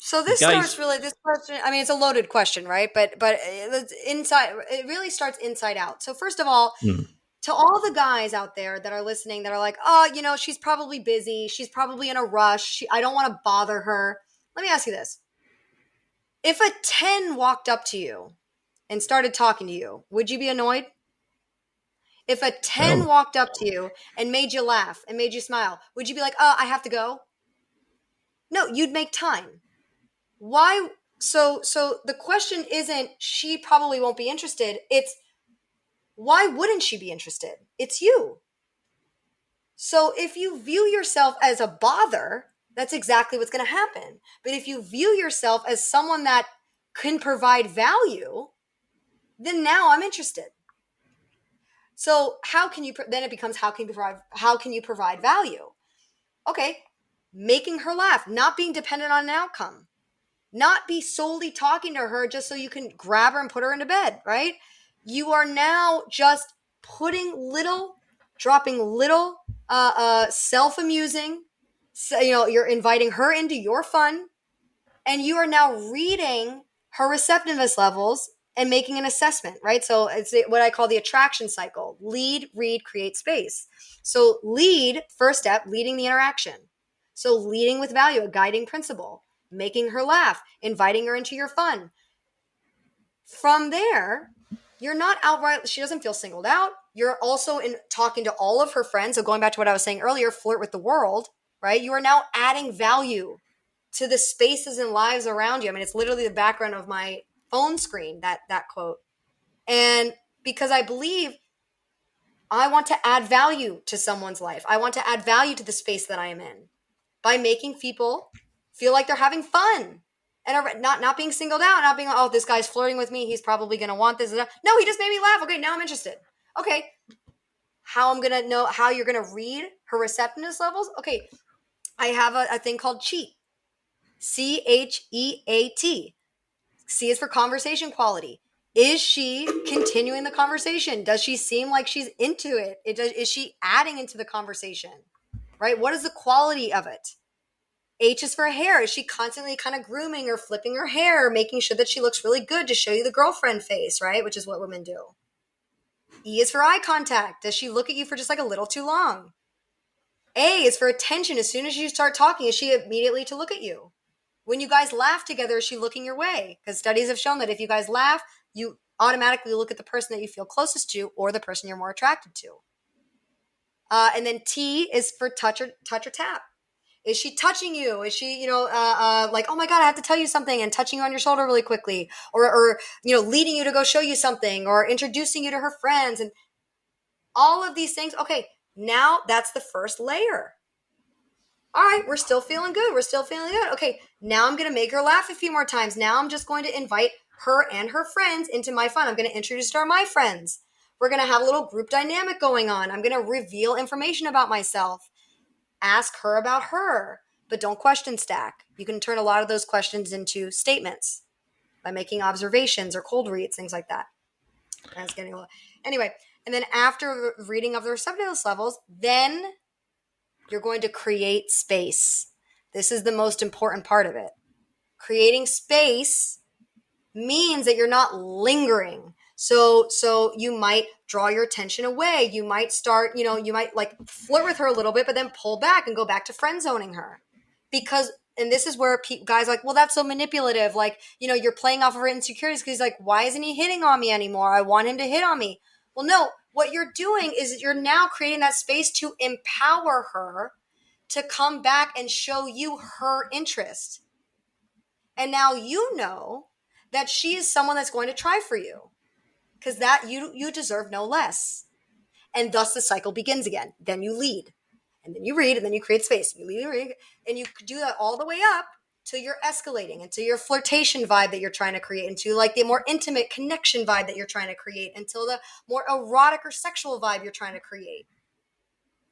So this question, I mean, it's a loaded question, right? But it's inside, it really starts inside out. So first of all, to all the guys out there that are listening that are like, oh, she's probably busy. She's probably in a rush. I don't want to bother her. Let me ask you this. If a 10 walked up to you and started talking to you, would you be annoyed? If a 10 walked up to you and made you laugh and made you smile, would you be like, oh, I have to go? No, you'd make time. Why? So the question isn't she probably won't be interested. It's why wouldn't she be interested? It's you. So if you view yourself as a bother, that's exactly what's going to happen. But if you view yourself as someone that can provide value, then now I'm interested. So how can you, then it becomes, how can you provide value? Okay. Making her laugh, not being dependent on an outcome, not be solely talking to her just so you can grab her and put her into bed, right? You are now just dropping little, self-amusing, you're inviting her into your fun, and you are now reading her receptiveness levels and making an assessment, right? So it's what I call the attraction cycle. Lead, read, create space. So lead, first step, leading the interaction. So leading with value, a guiding principle, making her laugh, inviting her into your fun. From there, you're not outright, she doesn't feel singled out. You're also talking to all of her friends. So going back to what I was saying earlier, flirt with the world, right? You are now adding value to the spaces and lives around you. I mean, it's literally the background of my phone screen, that quote. And because I believe I want to add value to someone's life. I want to add value to the space that I am in by making people feel like they're having fun and not being singled out, not being, oh, this guy's flirting with me, he's probably going to want this. No, he just made me laugh. Okay, now I'm interested. Okay, how I'm going to know how you're going to read her receptiveness levels? Okay, I have a thing called CHEAT. CHEAT. C is for conversation quality. Is she continuing the conversation? Does she seem like she's into it? Is she adding into the conversation? Right? What is the quality of it? H is for hair. Is she constantly kind of grooming or flipping her hair, making sure that she looks really good to show you the girlfriend face, right? Which is what women do. E is for eye contact. Does she look at you for just like a little too long? A is for attention. As soon as you start talking, is she immediately to look at you? When you guys laugh together, is she looking your way? Because studies have shown that if you guys laugh, you automatically look at the person that you feel closest to or the person you're more attracted to. And then T is for touch or tap. Is she touching you? Is she, like, oh my God, I have to tell you something, and touching you on your shoulder really quickly, or leading you to go show you something, or introducing you to her friends, and all of these things. Okay, now that's the first layer. All right, we're still feeling good. Okay, now I'm going to make her laugh a few more times. Now I'm just going to invite her and her friends into my fun. I'm going to introduce her to my friends. We're going to have a little group dynamic going on. I'm going to reveal information about myself. Ask her about her. but don't question stack. You can turn a lot of those questions into statements by making observations or cold reads, things like that. That's getting a little, anyway. And then after reading of the receptiveness levels, then you're going to create space. This is the most important part of it. Creating space means that you're not lingering. So you might draw your attention away. You might start, you might like flirt with her a little bit, but then pull back and go back to friend zoning her. Because, and this is where guys are like, well, that's so manipulative. Like, you're playing off of her insecurities because he's like, why isn't he hitting on me anymore? I want him to hit on me. Well, no, what you're doing is you're now creating that space to empower her to come back and show you her interest. And now you know that she is someone that's going to try for you, because that you deserve no less. And thus the cycle begins again. Then you lead, and then you read, and then you create space. You lead, read, and you do that all the way up till you're escalating into your flirtation vibe that you're trying to create, into like the more intimate connection vibe that you're trying to create, until the more erotic or sexual vibe you're trying to create.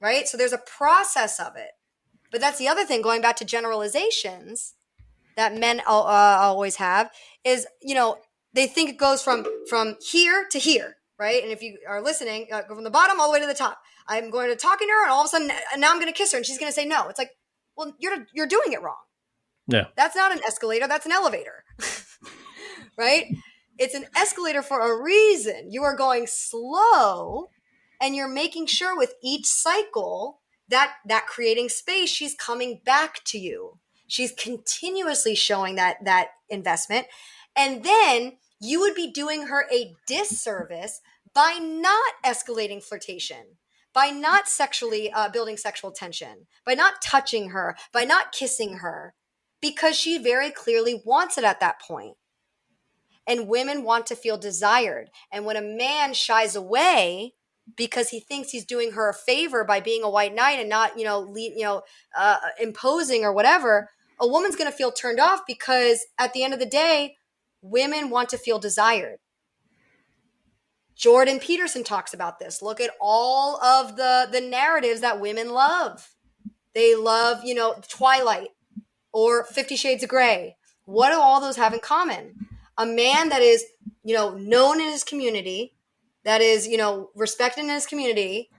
Right? So there's a process of it. But that's the other thing, going back to generalizations that men always have, is, they think it goes from here to here, right? And if you are listening, go from the bottom all the way to the top. I'm going to talking to her, and all of a sudden, now I'm going to kiss her, and she's going to say no. It's like, well, you're doing it wrong. Yeah. That's not an escalator. That's an elevator, right? It's an escalator for a reason. You are going slow, and you're making sure with each cycle that creating space, she's coming back to you. She's continuously showing that investment. And then you would be doing her a disservice by not escalating flirtation, by not sexually building sexual tension, by not touching her, by not kissing her, because she very clearly wants it at that point. And women want to feel desired. And when a man shies away because he thinks he's doing her a favor by being a white knight and not, imposing or whatever, a woman's going to feel turned off, because at the end of the day, women want to feel desired. Jordan Peterson talks about this. Look at all of the narratives that women love. They love, Twilight or 50 Shades of Grey. What do all those have in common? A man that is, known in his community, that is, respected in his community,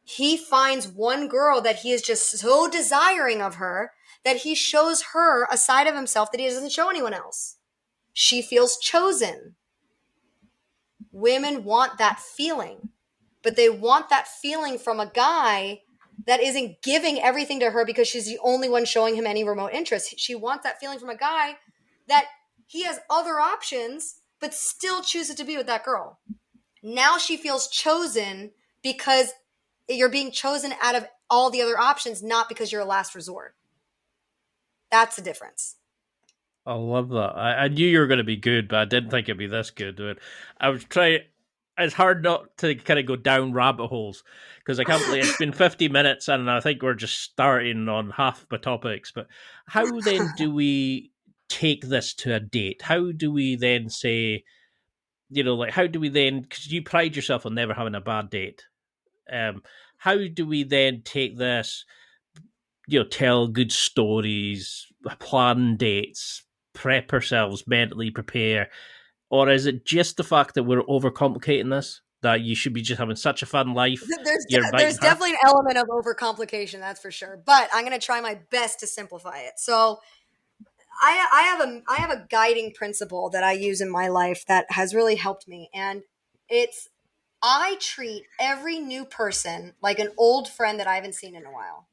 he finds one girl that he is just so desiring of her that he shows her a side of himself that he doesn't show anyone else. She feels chosen. Women want that feeling, but they want that feeling from a guy that isn't giving everything to her because she's the only one showing him any remote interest. She wants that feeling from a guy that he has other options, but still chooses to be with that girl. Now she feels chosen because you're being chosen out of all the other options, not because you're a last resort. That's the difference. I love that. I knew you were going to be good, but I didn't think it'd be this good. Dude. I was trying. It's hard not to kind of go down rabbit holes, because I can't believe it's been 50 minutes and I think we're just starting on half the topics. But how then do we take this to a date? How do we then say, how do we then, because you pride yourself on never having a bad date. How do we then take this, tell good stories, plan dates, prep ourselves, mentally prepare? Or is it just the fact that we're overcomplicating this, that you should be just having such a fun life? There's definitely an element of overcomplication, that's for sure. But I'm going to try my best to simplify it. So I have a guiding principle that I use in my life that has really helped me. And I treat every new person like an old friend that I haven't seen in a while.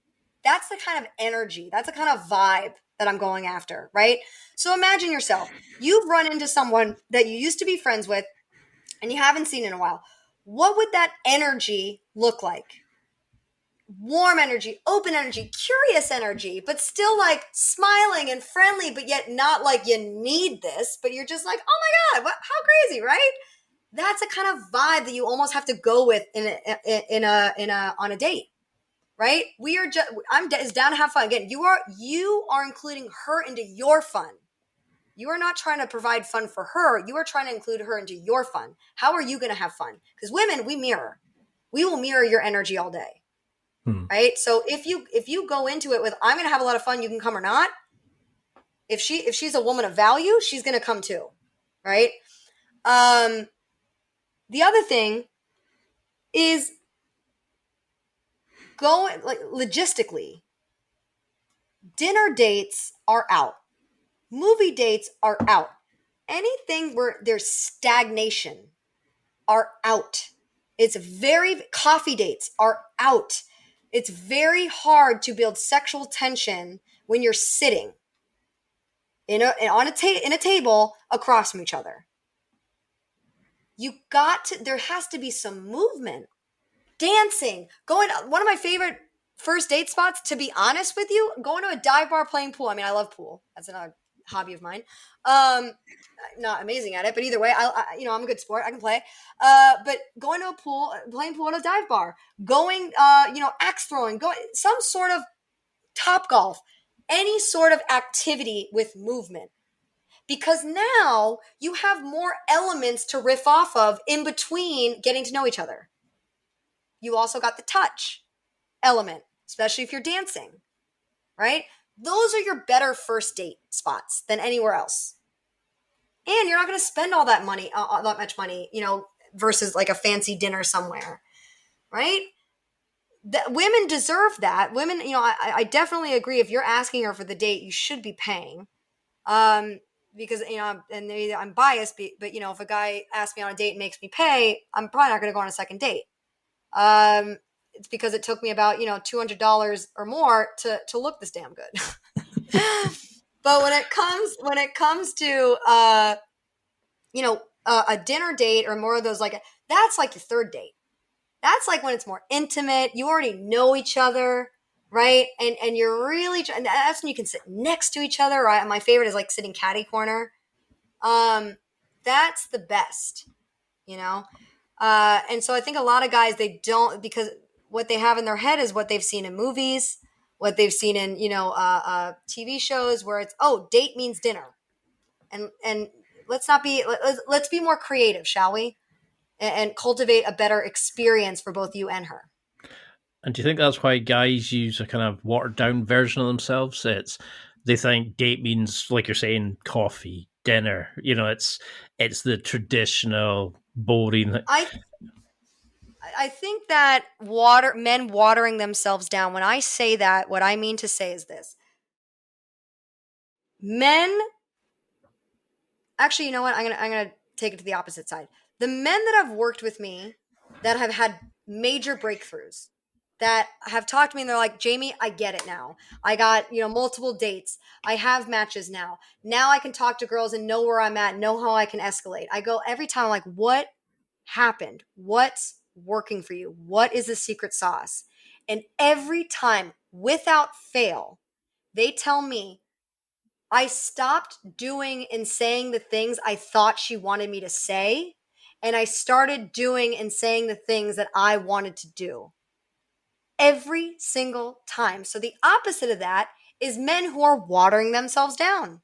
That's the kind of energy, that's the kind of vibe that I'm going after, right? So imagine yourself, you've run into someone that you used to be friends with and you haven't seen in a while. What would that energy look like? Warm energy, open energy, curious energy, but still like smiling and friendly, but yet not like you need this, but you're just like, oh my God, how crazy, right? That's a kind of vibe that you almost have to go with on a date. Right? I'm down to have fun. Again, you are including her into your fun. You are not trying to provide fun for her. You are trying to include her into your fun. How are you going to have fun? Because women, we mirror. We will mirror your energy all day. right? So if you go into it with, I'm going to have a lot of fun, you can come or not. If she's a woman of value, she's going to come too, right? The other thing is going, like, logistically, dinner dates are out. Movie dates are out. Anything where there's stagnation are out. Coffee dates are out. It's very hard to build sexual tension when you're sitting in a table across from each other. There has to be some movement. Dancing, one of my favorite first date spots, to be honest with you, going to a dive bar, playing pool. I mean, I love pool. That's another hobby of mine. Not amazing at it, but either way, I'm a good sport. I can play. But going to a pool, playing pool at a dive bar, going, axe throwing, some sort of Top Golf, any sort of activity with movement. Because now you have more elements to riff off of in between getting to know each other. You also got the touch element, especially if you're dancing, right? Those are your better first date spots than anywhere else. And you're not going to spend all that much money, versus like a fancy dinner somewhere, right? Women deserve that. Women, I definitely agree. If you're asking her for the date, you should be paying. Because, and maybe I'm biased, but if a guy asks me on a date and makes me pay, I'm probably not going to go on a second date. It's because it took me about, $200 or more to look this damn good. But when it comes to, a dinner date or more of those, that's like your third date. That's like when it's more intimate. You already know each other, right? And you're really, and that's when you can sit next to each other, right? My favorite is like sitting catty corner. That's the best, and so I think a lot of guys, they don't, because what they have in their head is what they've seen in movies, what they've seen in, TV shows where it's, date means dinner. And let's be more creative, shall we? And cultivate a better experience for both you and her. And do you think that's why guys use a kind of watered down version of themselves? They think date means, like you're saying, coffee, dinner. It's the traditional boring. I think that men watering themselves down. When I say that, what I mean to say is this: men. Actually, you know what? I'm gonna take it to the opposite side. The men that have worked with me, that have had major breakthroughs, that have talked to me and they're like, Jamie, I get it now. I got, multiple dates. I have matches now. Now I can talk to girls and know where I'm at, know how I can escalate. I go every time, I'm like, what happened? What's working for you? What is the secret sauce? And every time, without fail, they tell me, I stopped doing and saying the things I thought she wanted me to say, and I started doing and saying the things that I wanted to do. Every single time. So the opposite of that is men who are watering themselves down,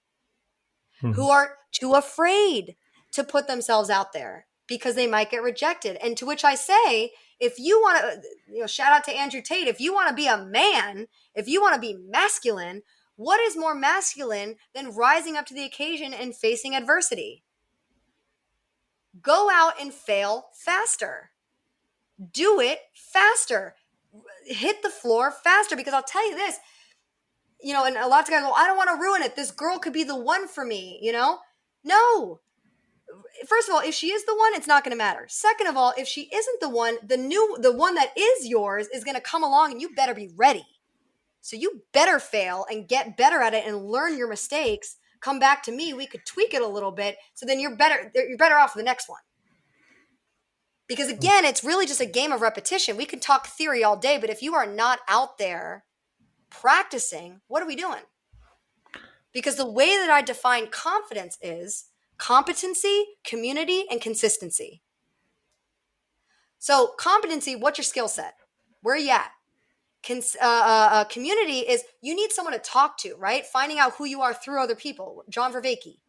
who are too afraid to put themselves out there because they might get rejected. And to which I say, if you want to, shout out to Andrew Tate, if you want to be a man, if you want to be masculine, what is more masculine than rising up to the occasion and facing adversity? Go out and fail faster. Do it faster. Hit the floor faster, because I'll tell you this, and a lot of guys go, I don't want to ruin it. This girl could be the one for me, No. First of all, if she is the one, it's not going to matter. Second of all, if she isn't the one, the one that is yours is going to come along, and you better be ready. So you better fail and get better at it and learn your mistakes. Come back to me. We could tweak it a little bit. So then you're better off for the next one. Because again, it's really just a game of repetition. We can talk theory all day, but if you are not out there practicing, what are we doing? Because the way that I define confidence is competency, community, and consistency. So competency, what's your skill set? Where are you at? Community is you need someone to talk to, right? Finding out who you are through other people. John Vervaeke.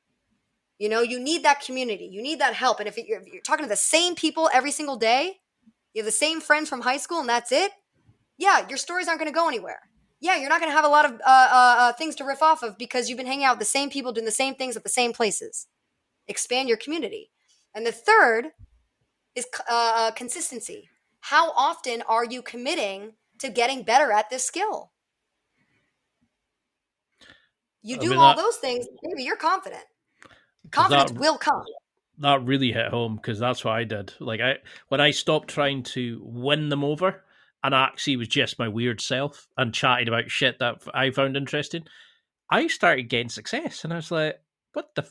You need that community. You need that help. And if you're talking to the same people every single day, you have the same friends from high school and that's it, Yeah, your stories aren't going to go anywhere. Yeah, you're not going to have a lot of things to riff off of because you've been hanging out with the same people doing the same things at the same places. Expand your community. And the third is consistency. How often are you committing to getting better at this skill? You I do mean, all those things, maybe you're confident. because Confidence will come. that really hit home, because that's what I did. Like, when I stopped trying to win them over and actually was just my weird self and chatted about shit that I found interesting, I started getting success, and I was like, what the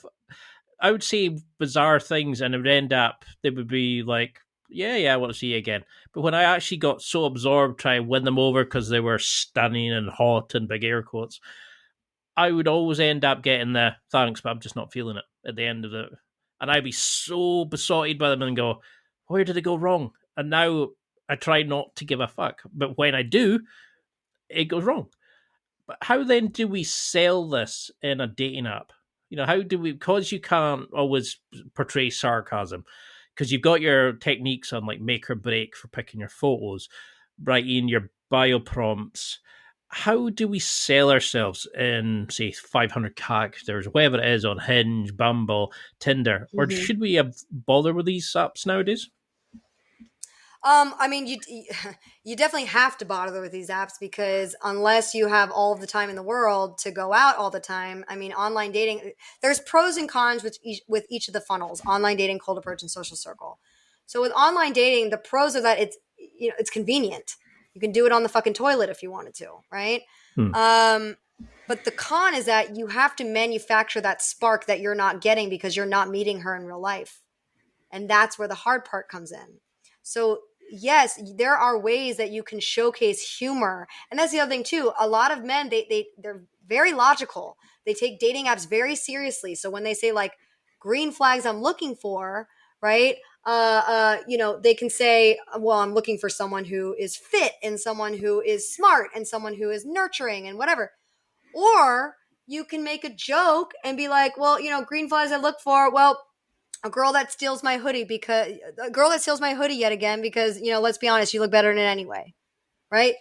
I would say bizarre things, and it would end up, they would be like, yeah, I want to see you again. But when I actually got so absorbed trying to win them over because they were stunning and hot and big air quotes, I would always end up getting the thanks, but I'm just not feeling it at the end of it. And I'd be so besotted by them and go, where did it go wrong? And now I try not to give a fuck. But when I do, it goes wrong. But how then do we sell this in a dating app? How do we, because you can't always portray sarcasm, because you've got your techniques on like make or break for picking your photos, writing your bio prompts. How do we sell ourselves in, say, 500 characters, whatever it is, on Hinge, Bumble, Tinder? Or Mm-hmm. should we bother with these apps nowadays? I mean, you definitely have to bother with these apps because unless you have all of the time in the world to go out all the time, I mean, online dating, there's pros and cons with each of the funnels: online dating, cold approach, and social circle. So with online dating, the pros are that it's convenient. You can do it on the fucking toilet if you wanted to, right? Hmm. But the con is that you have to manufacture that spark that you're not getting because you're not meeting her in real life, and that's where the hard part comes in. So yes, there are ways that you can showcase humor. And that's the other thing too. A lot of men, they're very logical. They take dating apps very seriously. So when they say like green flags I'm looking for, right? They can say, well, I'm looking for someone who is fit and someone who is smart and someone who is nurturing and whatever. Or you can make a joke and be like, well, green flags I look for, well, a girl that steals my hoodie yet again because let's be honest, you look better in it anyway, right?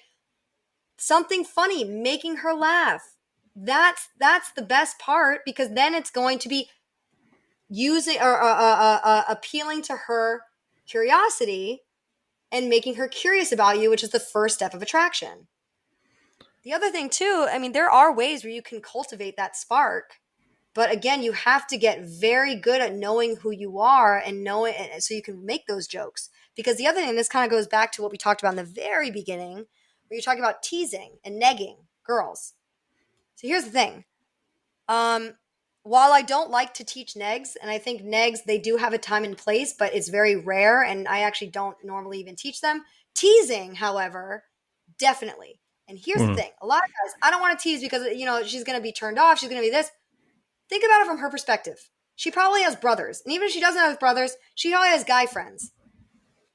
Something funny, making her laugh. That's the best part because then it's going to be using or appealing to her curiosity and making her curious about you, which is the first step of attraction. The other thing too, I mean, there are ways where you can cultivate that spark. But again, you have to get very good at knowing who you are and knowing so you can make those jokes. Because the other thing, this kind of goes back to what we talked about in the very beginning, where you're talking about teasing and negging girls. So here's the thing. While I don't like to teach negs, and I think negs, they do have a time and place, but it's very rare, and I actually don't normally even teach them. Teasing, however, definitely. And here's the thing. A lot of guys, I don't want to tease because, she's going to be turned off. She's going to be this. Think about it from her perspective. She probably has brothers. And even if she doesn't have brothers, she probably has guy friends.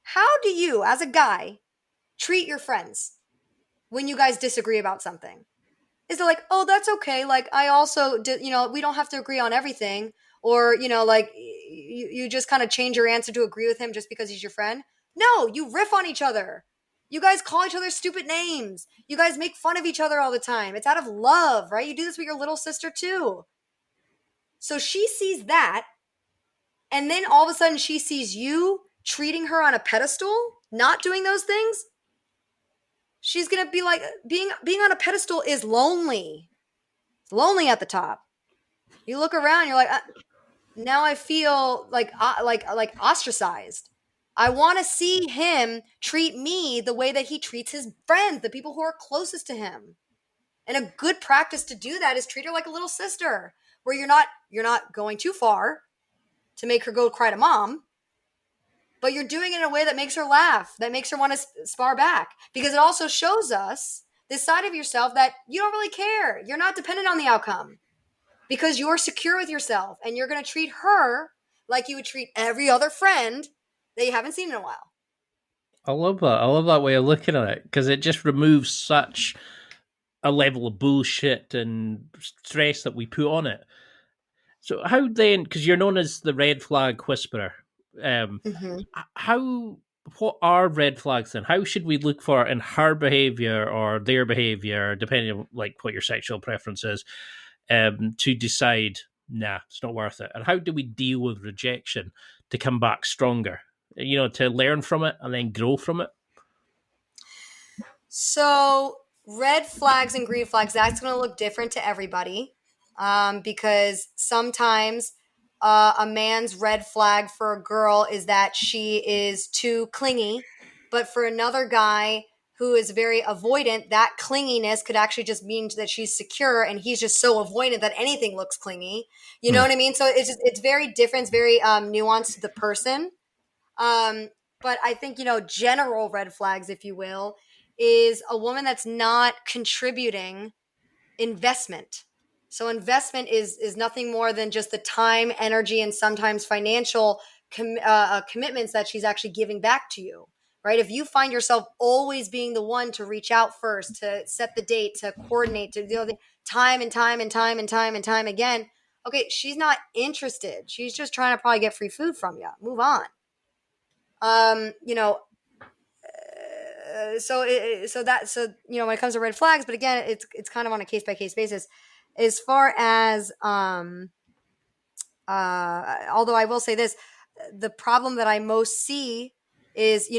How do you, as a guy, treat your friends when you guys disagree about something? Is it like, oh, that's okay. Like, I also, we don't have to agree on everything. Or, like, you just kind of change your answer to agree with him just because he's your friend. No, you riff on each other. You guys call each other stupid names. You guys make fun of each other all the time. It's out of love, right? You do this with your little sister too. So she sees that, and then all of a sudden she sees you treating her on a pedestal, not doing those things. She's going to be like, being on a pedestal is lonely. It's lonely at the top. You look around, you're like, now I feel like ostracized. I want to see him treat me the way that he treats his friends, the people who are closest to him. And a good practice to do that is treat her like a little sister, where you're not going too far to make her go cry to mom, but you're doing it in a way that makes her laugh, that makes her want to spar back, because it also shows us this side of yourself that you don't really care. You're not dependent on the outcome because you're secure with yourself, and you're going to treat her like you would treat every other friend that you haven't seen in a while. I love that. I love that way of looking at it, because it just removes such a level of bullshit and stress that we put on it. So how then, because you're known as the red flag whisperer, Mm-hmm. how what are red flags then? How should we look for in her behavior or their behavior, depending on like what your sexual preference is, to decide, nah, it's not worth it? And how do we deal with rejection to come back stronger? To learn from it and then grow from it? So red flags and green flags, that's going to look different to everybody, because sometimes a man's red flag for a girl is that she is too clingy. But for another guy who is very avoidant, that clinginess could actually just mean that she's secure, and he's just so avoidant that anything looks clingy. You know what I mean? So it's very different. It's very nuanced to the person. But I think, general red flags, if you will, is a woman that's not contributing investment. So investment is nothing more than just the time, energy, and sometimes financial commitments that she's actually giving back to you, right? If you find yourself always being the one to reach out first, to set the date, to coordinate, to do the time and time and time and time and time again, okay, she's not interested. She's just trying to probably get free food from you. Move on. So when it comes to red flags, but again, it's kind of on a case by case basis. As far as although I will say this, the problem that I most see is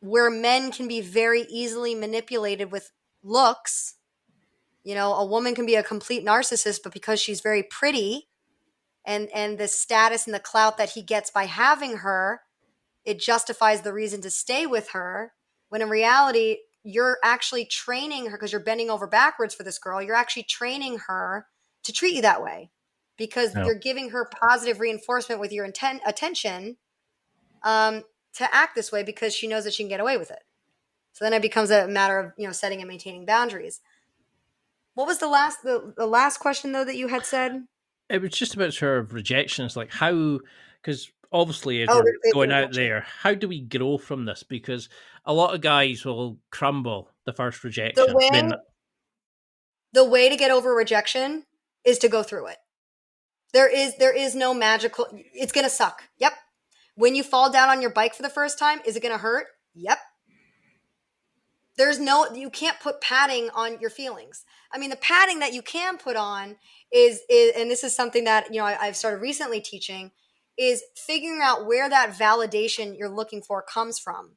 where men can be very easily manipulated with looks. A woman can be a complete narcissist, but because she's very pretty, and the status and the clout that he gets by having her, it justifies the reason to stay with her, when in reality, you're actually training her, because you're bending over backwards for this girl. You're actually training her to treat you that way, because you're giving her positive reinforcement with your attention to act this way, because she knows that she can get away with it. So then it becomes a matter of, setting and maintaining boundaries. What was the last question, though, that you had said? It was just about sort of rejections, like how, because obviously as we're going out there, how do we grow from this? Because a lot of guys will crumble the first rejection. The way to get over rejection is to go through it. There is no magical, it's going to suck. Yep. When you fall down on your bike for the first time, is it going to hurt? Yep. You can't put padding on your feelings. I mean, the padding that you can put on is and this is something that, I've started recently teaching, is figuring out where that validation you're looking for comes from.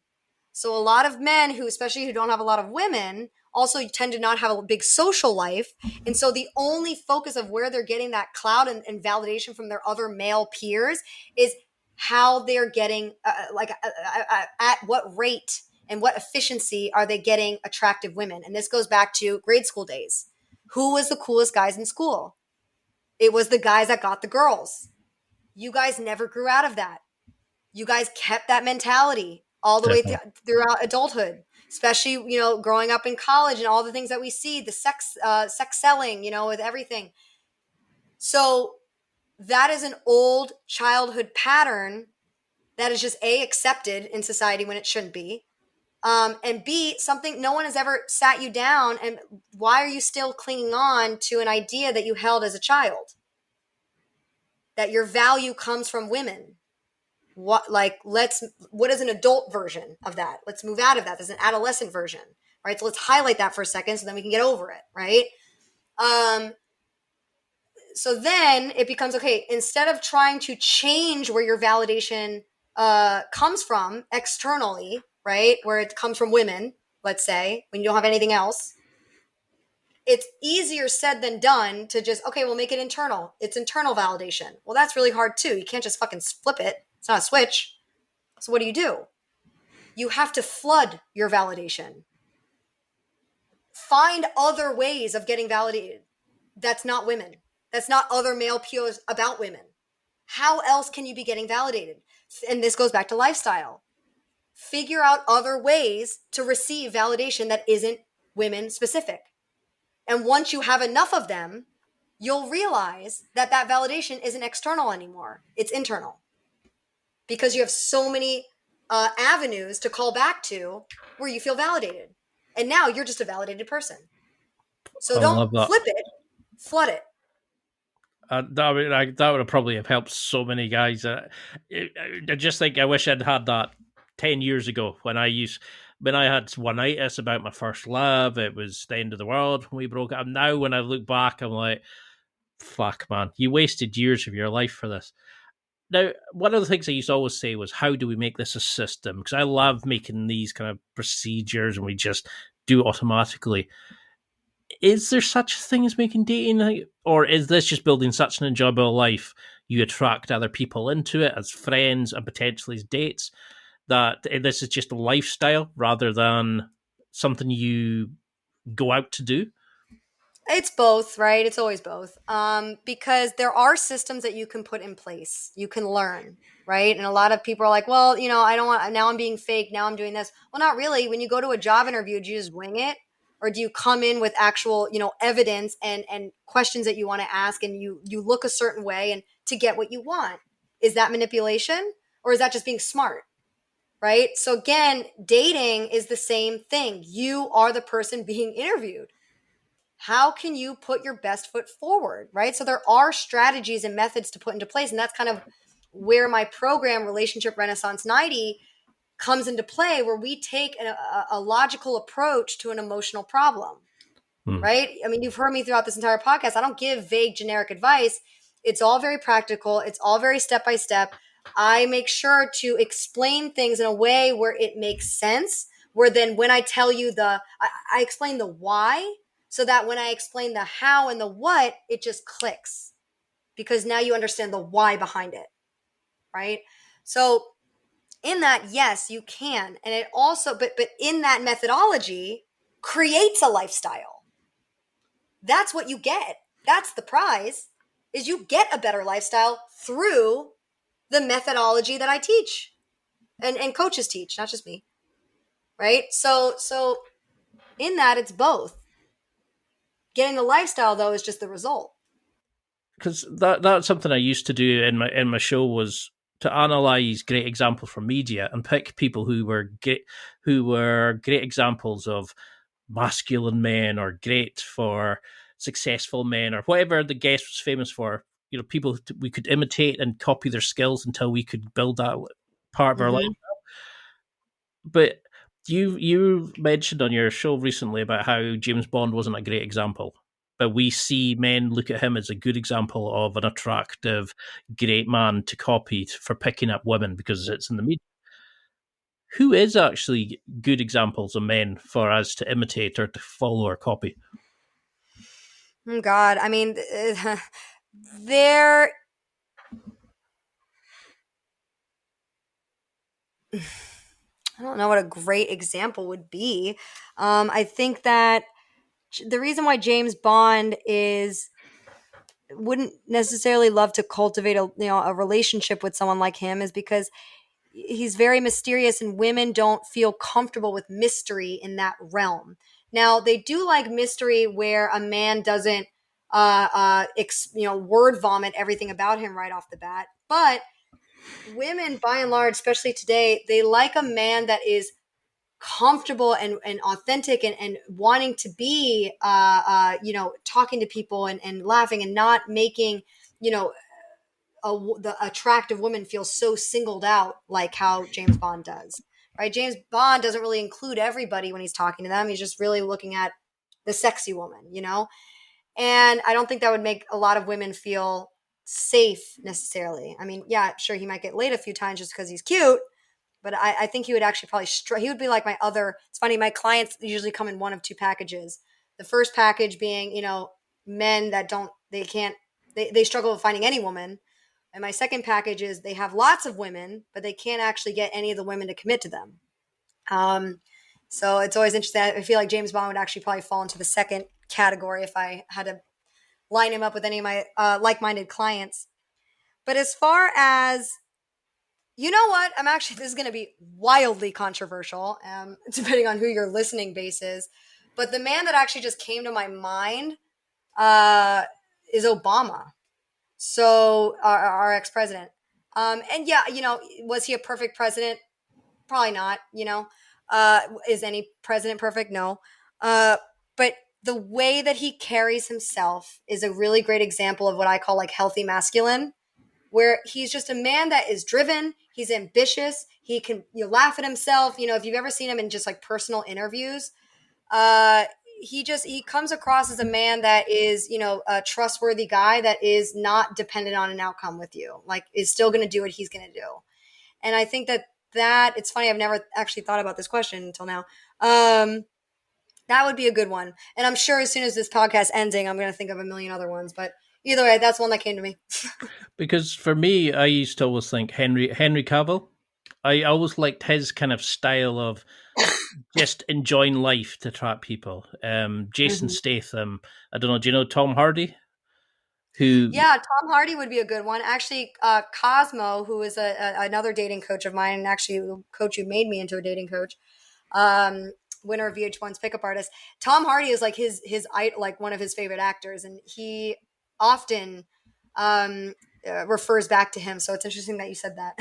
So a lot of men especially who don't have a lot of women, also tend to not have a big social life. And so the only focus of where they're getting that clout and validation from their other male peers is how they're getting, at what rate and what efficiency are they getting attractive women. And this goes back to grade school days. Who was the coolest guys in school? It was the guys that got the girls. You guys never grew out of that. You guys kept that mentality all the way throughout adulthood, especially, growing up in college and all the things that we see, the sex selling, with everything. So that is an old childhood pattern that is just accepted in society when it shouldn't be. And B, something no one has ever sat you down. And why are you still clinging on to an idea that you held as a child? That your value comes from women. What is an adult version of that? Let's move out of that. There's an adolescent version, right? So let's highlight that for a second so then we can get over it, right? So then it becomes, okay, instead of trying to change where your validation comes from externally, right? Where it comes from women, let's say, when you don't have anything else, it's easier said than done to just, okay, we'll make it internal. It's internal validation. Well, that's really hard too. You can't just fucking flip it. It's not a switch. So what do? You have to flood your validation. Find other ways of getting validated. That's not women. That's not other male peers about women. How else can you be getting validated? And this goes back to lifestyle. Figure out other ways to receive validation that isn't women specific. And once you have enough of them, you'll realize that validation isn't external anymore. It's internal. Because you have so many avenues to call back to where you feel validated. And now you're just a validated person. So don't flip it, flood it. That would have probably have helped so many guys. I just think I wish I'd had that 10 years ago when I had one-itis about my first love. It was the end of the world when we broke up. Now when I look back, I'm like, fuck, man, you wasted years of your life for this. Now, one of the things I used to always say was, how do we make this a system? Because I love making these kind of procedures and we just do it automatically. Is there such a thing as making dating, or is this just building such an enjoyable life? You attract other people into it as friends and potentially as dates, that this is just a lifestyle rather than something you go out to do? It's both, right? It's always both. Because there are systems that you can put in place. You can learn, right? And a lot of people are like, well, I don't want, now I'm being fake. Now I'm doing this. Well, not really. When you go to a job interview, do you just wing it? Or do you come in with actual, evidence and questions that you want to ask, and you look a certain way and to get what you want? Is that manipulation, or is that just being smart? Right? So again, dating is the same thing. You are the person being interviewed. How can you put your best foot forward, right? So there are strategies and methods to put into place. And that's kind of where my program, Relationship Renaissance 90, comes into play, where we take a logical approach to an emotional problem, right? I mean, you've heard me throughout this entire podcast. I don't give vague, generic advice. It's all very practical. It's all very step by step. I make sure to explain things in a way where it makes sense, where then when I tell you I explain the why, so that when I explain the how and the what, it just clicks, because now you understand the why behind it, right? So in that, yes, you can. And it also, but in that methodology creates a lifestyle. That's what you get. That's the prize, is you get a better lifestyle through the methodology that I teach and coaches teach, not just me. Right? So in that, it's both. Getting the lifestyle, though, is just the result. Because that's something I used to do in my show, was to analyze great examples from media and pick people who were great examples of masculine men, or great for successful men, or whatever the guest was famous for. People we could imitate and copy their skills until we could build that part of our life. But you mentioned on your show recently about how James Bond wasn't a great example, but we see men look at him as a good example of an attractive, great man to copy for picking up women because it's in the media. Who is actually good examples of men for us to imitate or to follow or copy? Oh God, I mean, there. I don't know what a great example would be. I think that the reason why James Bond wouldn't necessarily love to cultivate a relationship with someone like him is because he's very mysterious, and women don't feel comfortable with mystery in that realm. Now, they do like mystery where a man doesn't word vomit everything about him right off the bat. But women, by and large, especially today, they like a man that is comfortable and authentic and wanting to be, talking to people and laughing and not making, the attractive woman feel so singled out like how James Bond does, right? James Bond doesn't really include everybody when he's talking to them. He's just really looking at the sexy woman, And I don't think that would make a lot of women feel safe necessarily. I mean, yeah, sure, he might get laid a few times just because he's cute, but I think he would actually probably he would be like my other. It's funny, my clients usually come in one of two packages. The first package being, men that they struggle with finding any woman. And my second package is they have lots of women, but they can't actually get any of the women to commit to them. So it's always interesting. I feel like James Bond would actually probably fall into the second category if I had to line him up with any of my like-minded clients. But as far as, you know what? This is going to be wildly controversial, depending on who your listening base is. But the man that actually just came to my mind is Obama. So our ex-president. And yeah, was he a perfect president? Probably not, is any president perfect? No. But the way that he carries himself is a really great example of what I call like healthy masculine, where he's just a man that is driven. He's ambitious. You laugh at himself. You know, if you've ever seen him in just like personal interviews, he comes across as a man that is, you know, a trustworthy guy that is not dependent on an outcome with you, like is still going to do what he's going to do. And I think that it's funny. I've never actually thought about this question until now. That would be a good one. And I'm sure as soon as this podcast ending, I'm going to think of a million other ones, but either way, that's one that came to me. Because for me, I used to always think Henry Cavill. I always liked his kind of style of just enjoying life to attract people. Jason Statham. I don't know. Do you know Tom Hardy? Who? Yeah, Tom Hardy would be a good one. Actually, Cosmo, who is another dating coach of mine, and actually the coach who made me into a dating coach, winner of VH1's Pickup Artist. Tom Hardy is like like one of his favorite actors, and he often refers back to him. So it's interesting that you said that.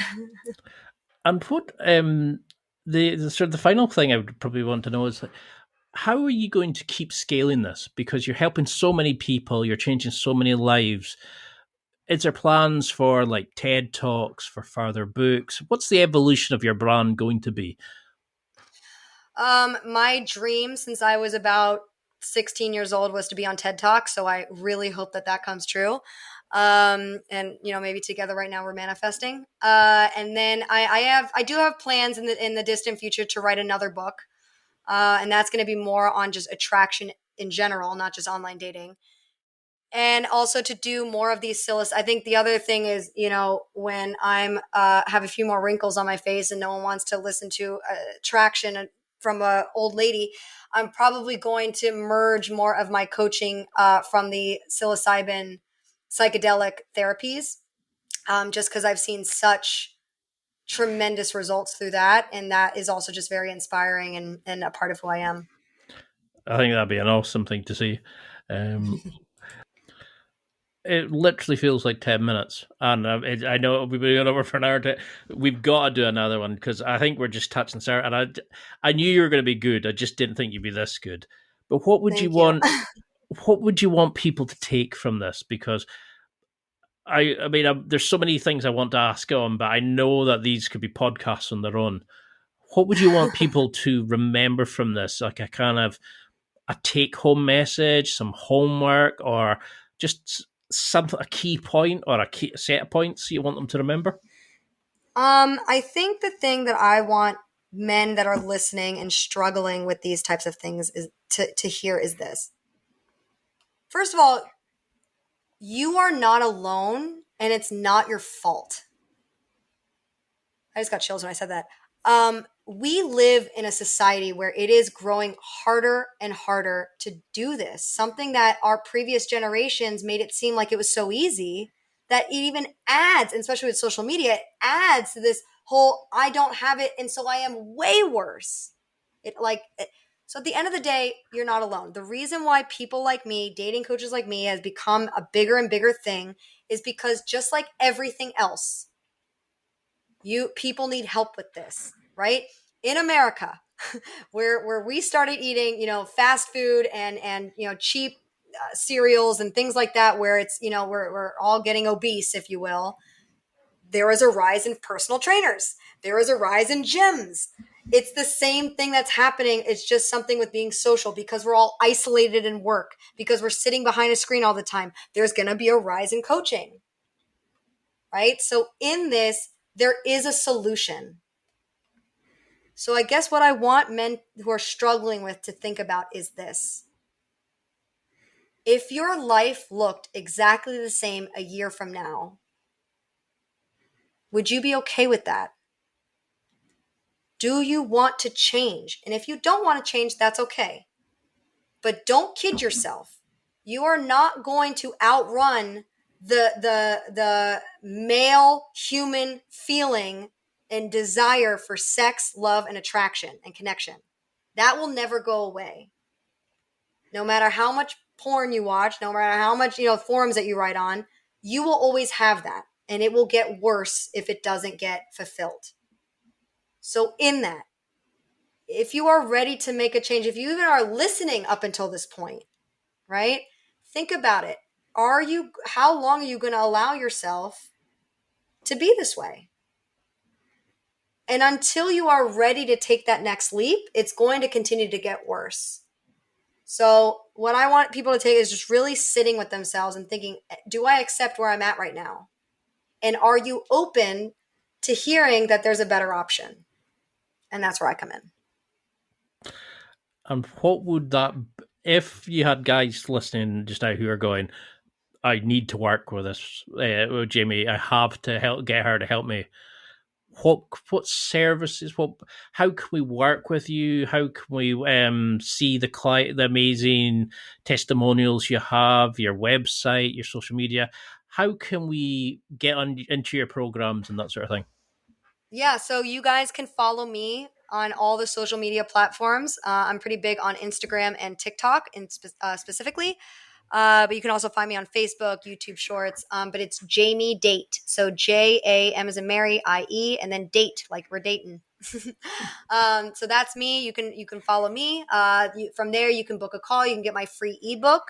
And what the sort of the final thing I would probably want to know is, how are you going to keep scaling this? Because you're helping so many people, you're changing so many lives. Is there plans for like TED Talks, for further books? What's the evolution of your brand going to be? My dream since I was about 16 years old was to be on TED Talk. So I really hope that comes true. And you know, maybe together right now we're manifesting. And then I do have plans in the distant future to write another book. And that's going to be more on just attraction in general, not just online dating. And also to do more of these I think the other thing is, you know, when I'm have a few more wrinkles on my face and no one wants to listen to attraction from an old lady, I'm probably going to merge more of my coaching from the psilocybin psychedelic therapies, just because I've seen such tremendous results through that. And that is also just very inspiring and a part of who I am. I think that'd be an awesome thing to see. It literally feels like 10 minutes. And I know we've been over for an hour. We've got to do another one because I think we're just touching Sarah. And I knew you were going to be good. I just didn't think you'd be this good. But what would Thank you you. want? What would you want people to take from this? Because I mean, there's so many things I want to ask on, but I know that these could be podcasts on their own. What would you want people to remember from this? Like a kind of a take-home message, some homework, or just something, a key point or a key set of points you want them to remember? I think the thing that I want men that are listening and struggling with these types of things is to hear is this. First of all, you are not alone and it's not your fault. I just got chills when I said that. We live in a society where it is growing harder and harder to do this. Something that our previous generations made it seem like it was so easy that it even adds, and especially with social media, it adds to this whole I don't have it, and so I am way worse. So at the end of the day, you're not alone. The reason why people like me, dating coaches like me, has become a bigger and bigger thing is because just like everything else, people need help with this, right? In America, where we started eating, you know, fast food and you know, cheap cereals and things like that, where it's, you know, we're all getting obese, if you will. There is a rise in personal trainers. There is a rise in gyms. It's the same thing that's happening. It's just something with being social because we're all isolated in work, because we're sitting behind a screen all the time. There's going to be a rise in coaching, right? So in this, there is a solution. So I guess what I want men who are struggling with to think about is this. If your life looked exactly the same a year from now, would you be okay with that? Do you want to change? And if you don't want to change, that's okay. But don't kid yourself. You are not going to outrun the male human feeling and desire for sex, love, and attraction and connection. That will never go away. No matter how much porn you watch, no matter how much, you know, forums that you write on, you will always have that. And it will get worse if it doesn't get fulfilled. So in that, if you are ready to make a change, if you even are listening up until this point, right? Think about it. How long are you going to allow yourself to be this way? And until you are ready to take that next leap, it's going to continue to get worse. So what I want people to take is just really sitting with themselves and thinking, do I accept where I'm at right now? And are you open to hearing that there's a better option? And that's where I come in. And what would that, if you had guys listening just now who are going, I need to work with this, with Jamie, I have to get her to help me. What services? How can we work with you? How can we see the amazing testimonials you have, your website, your social media? How can we get into your programs and that sort of thing? Yeah, so you guys can follow me on all the social media platforms. I'm pretty big on Instagram and TikTok, specifically. But you can also find me on Facebook, YouTube Shorts. But it's Jamie Date. So JAM as in Mary, IE, and then date, like we're dating. So that's me. You can follow me. From there, you can book a call. You can get my free ebook,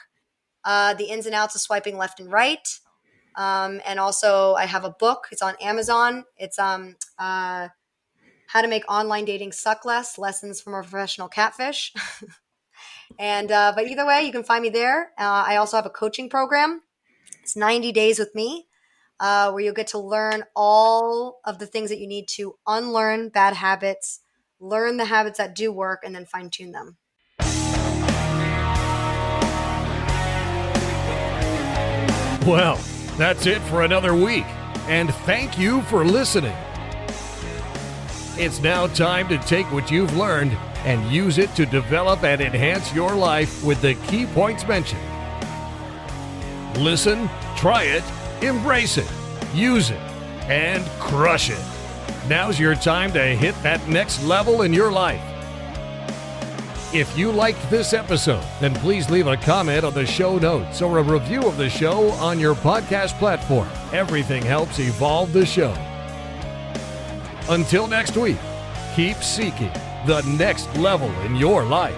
The Ins and Outs of Swiping Left and Right. And also I have a book. It's on Amazon. It's How to Make Online Dating Suck Less, Lessons from a Professional Catfish. And but either way, you can find me there. I also have a coaching program. It's 90 days with me, where you'll get to learn all of the things that you need to unlearn bad habits, learn the habits that do work, and then fine tune them. Well, that's it for another week, and thank you for listening. It's now time to take what you've learned and use it to develop and enhance your life with the key points mentioned. Listen, try it, embrace it, use it, and crush it. Now's your time to hit that next level in your life. If you liked this episode, then please leave a comment on the show notes or a review of the show on your podcast platform. Everything helps evolve the show. Until next week, keep seeking the next level in your life.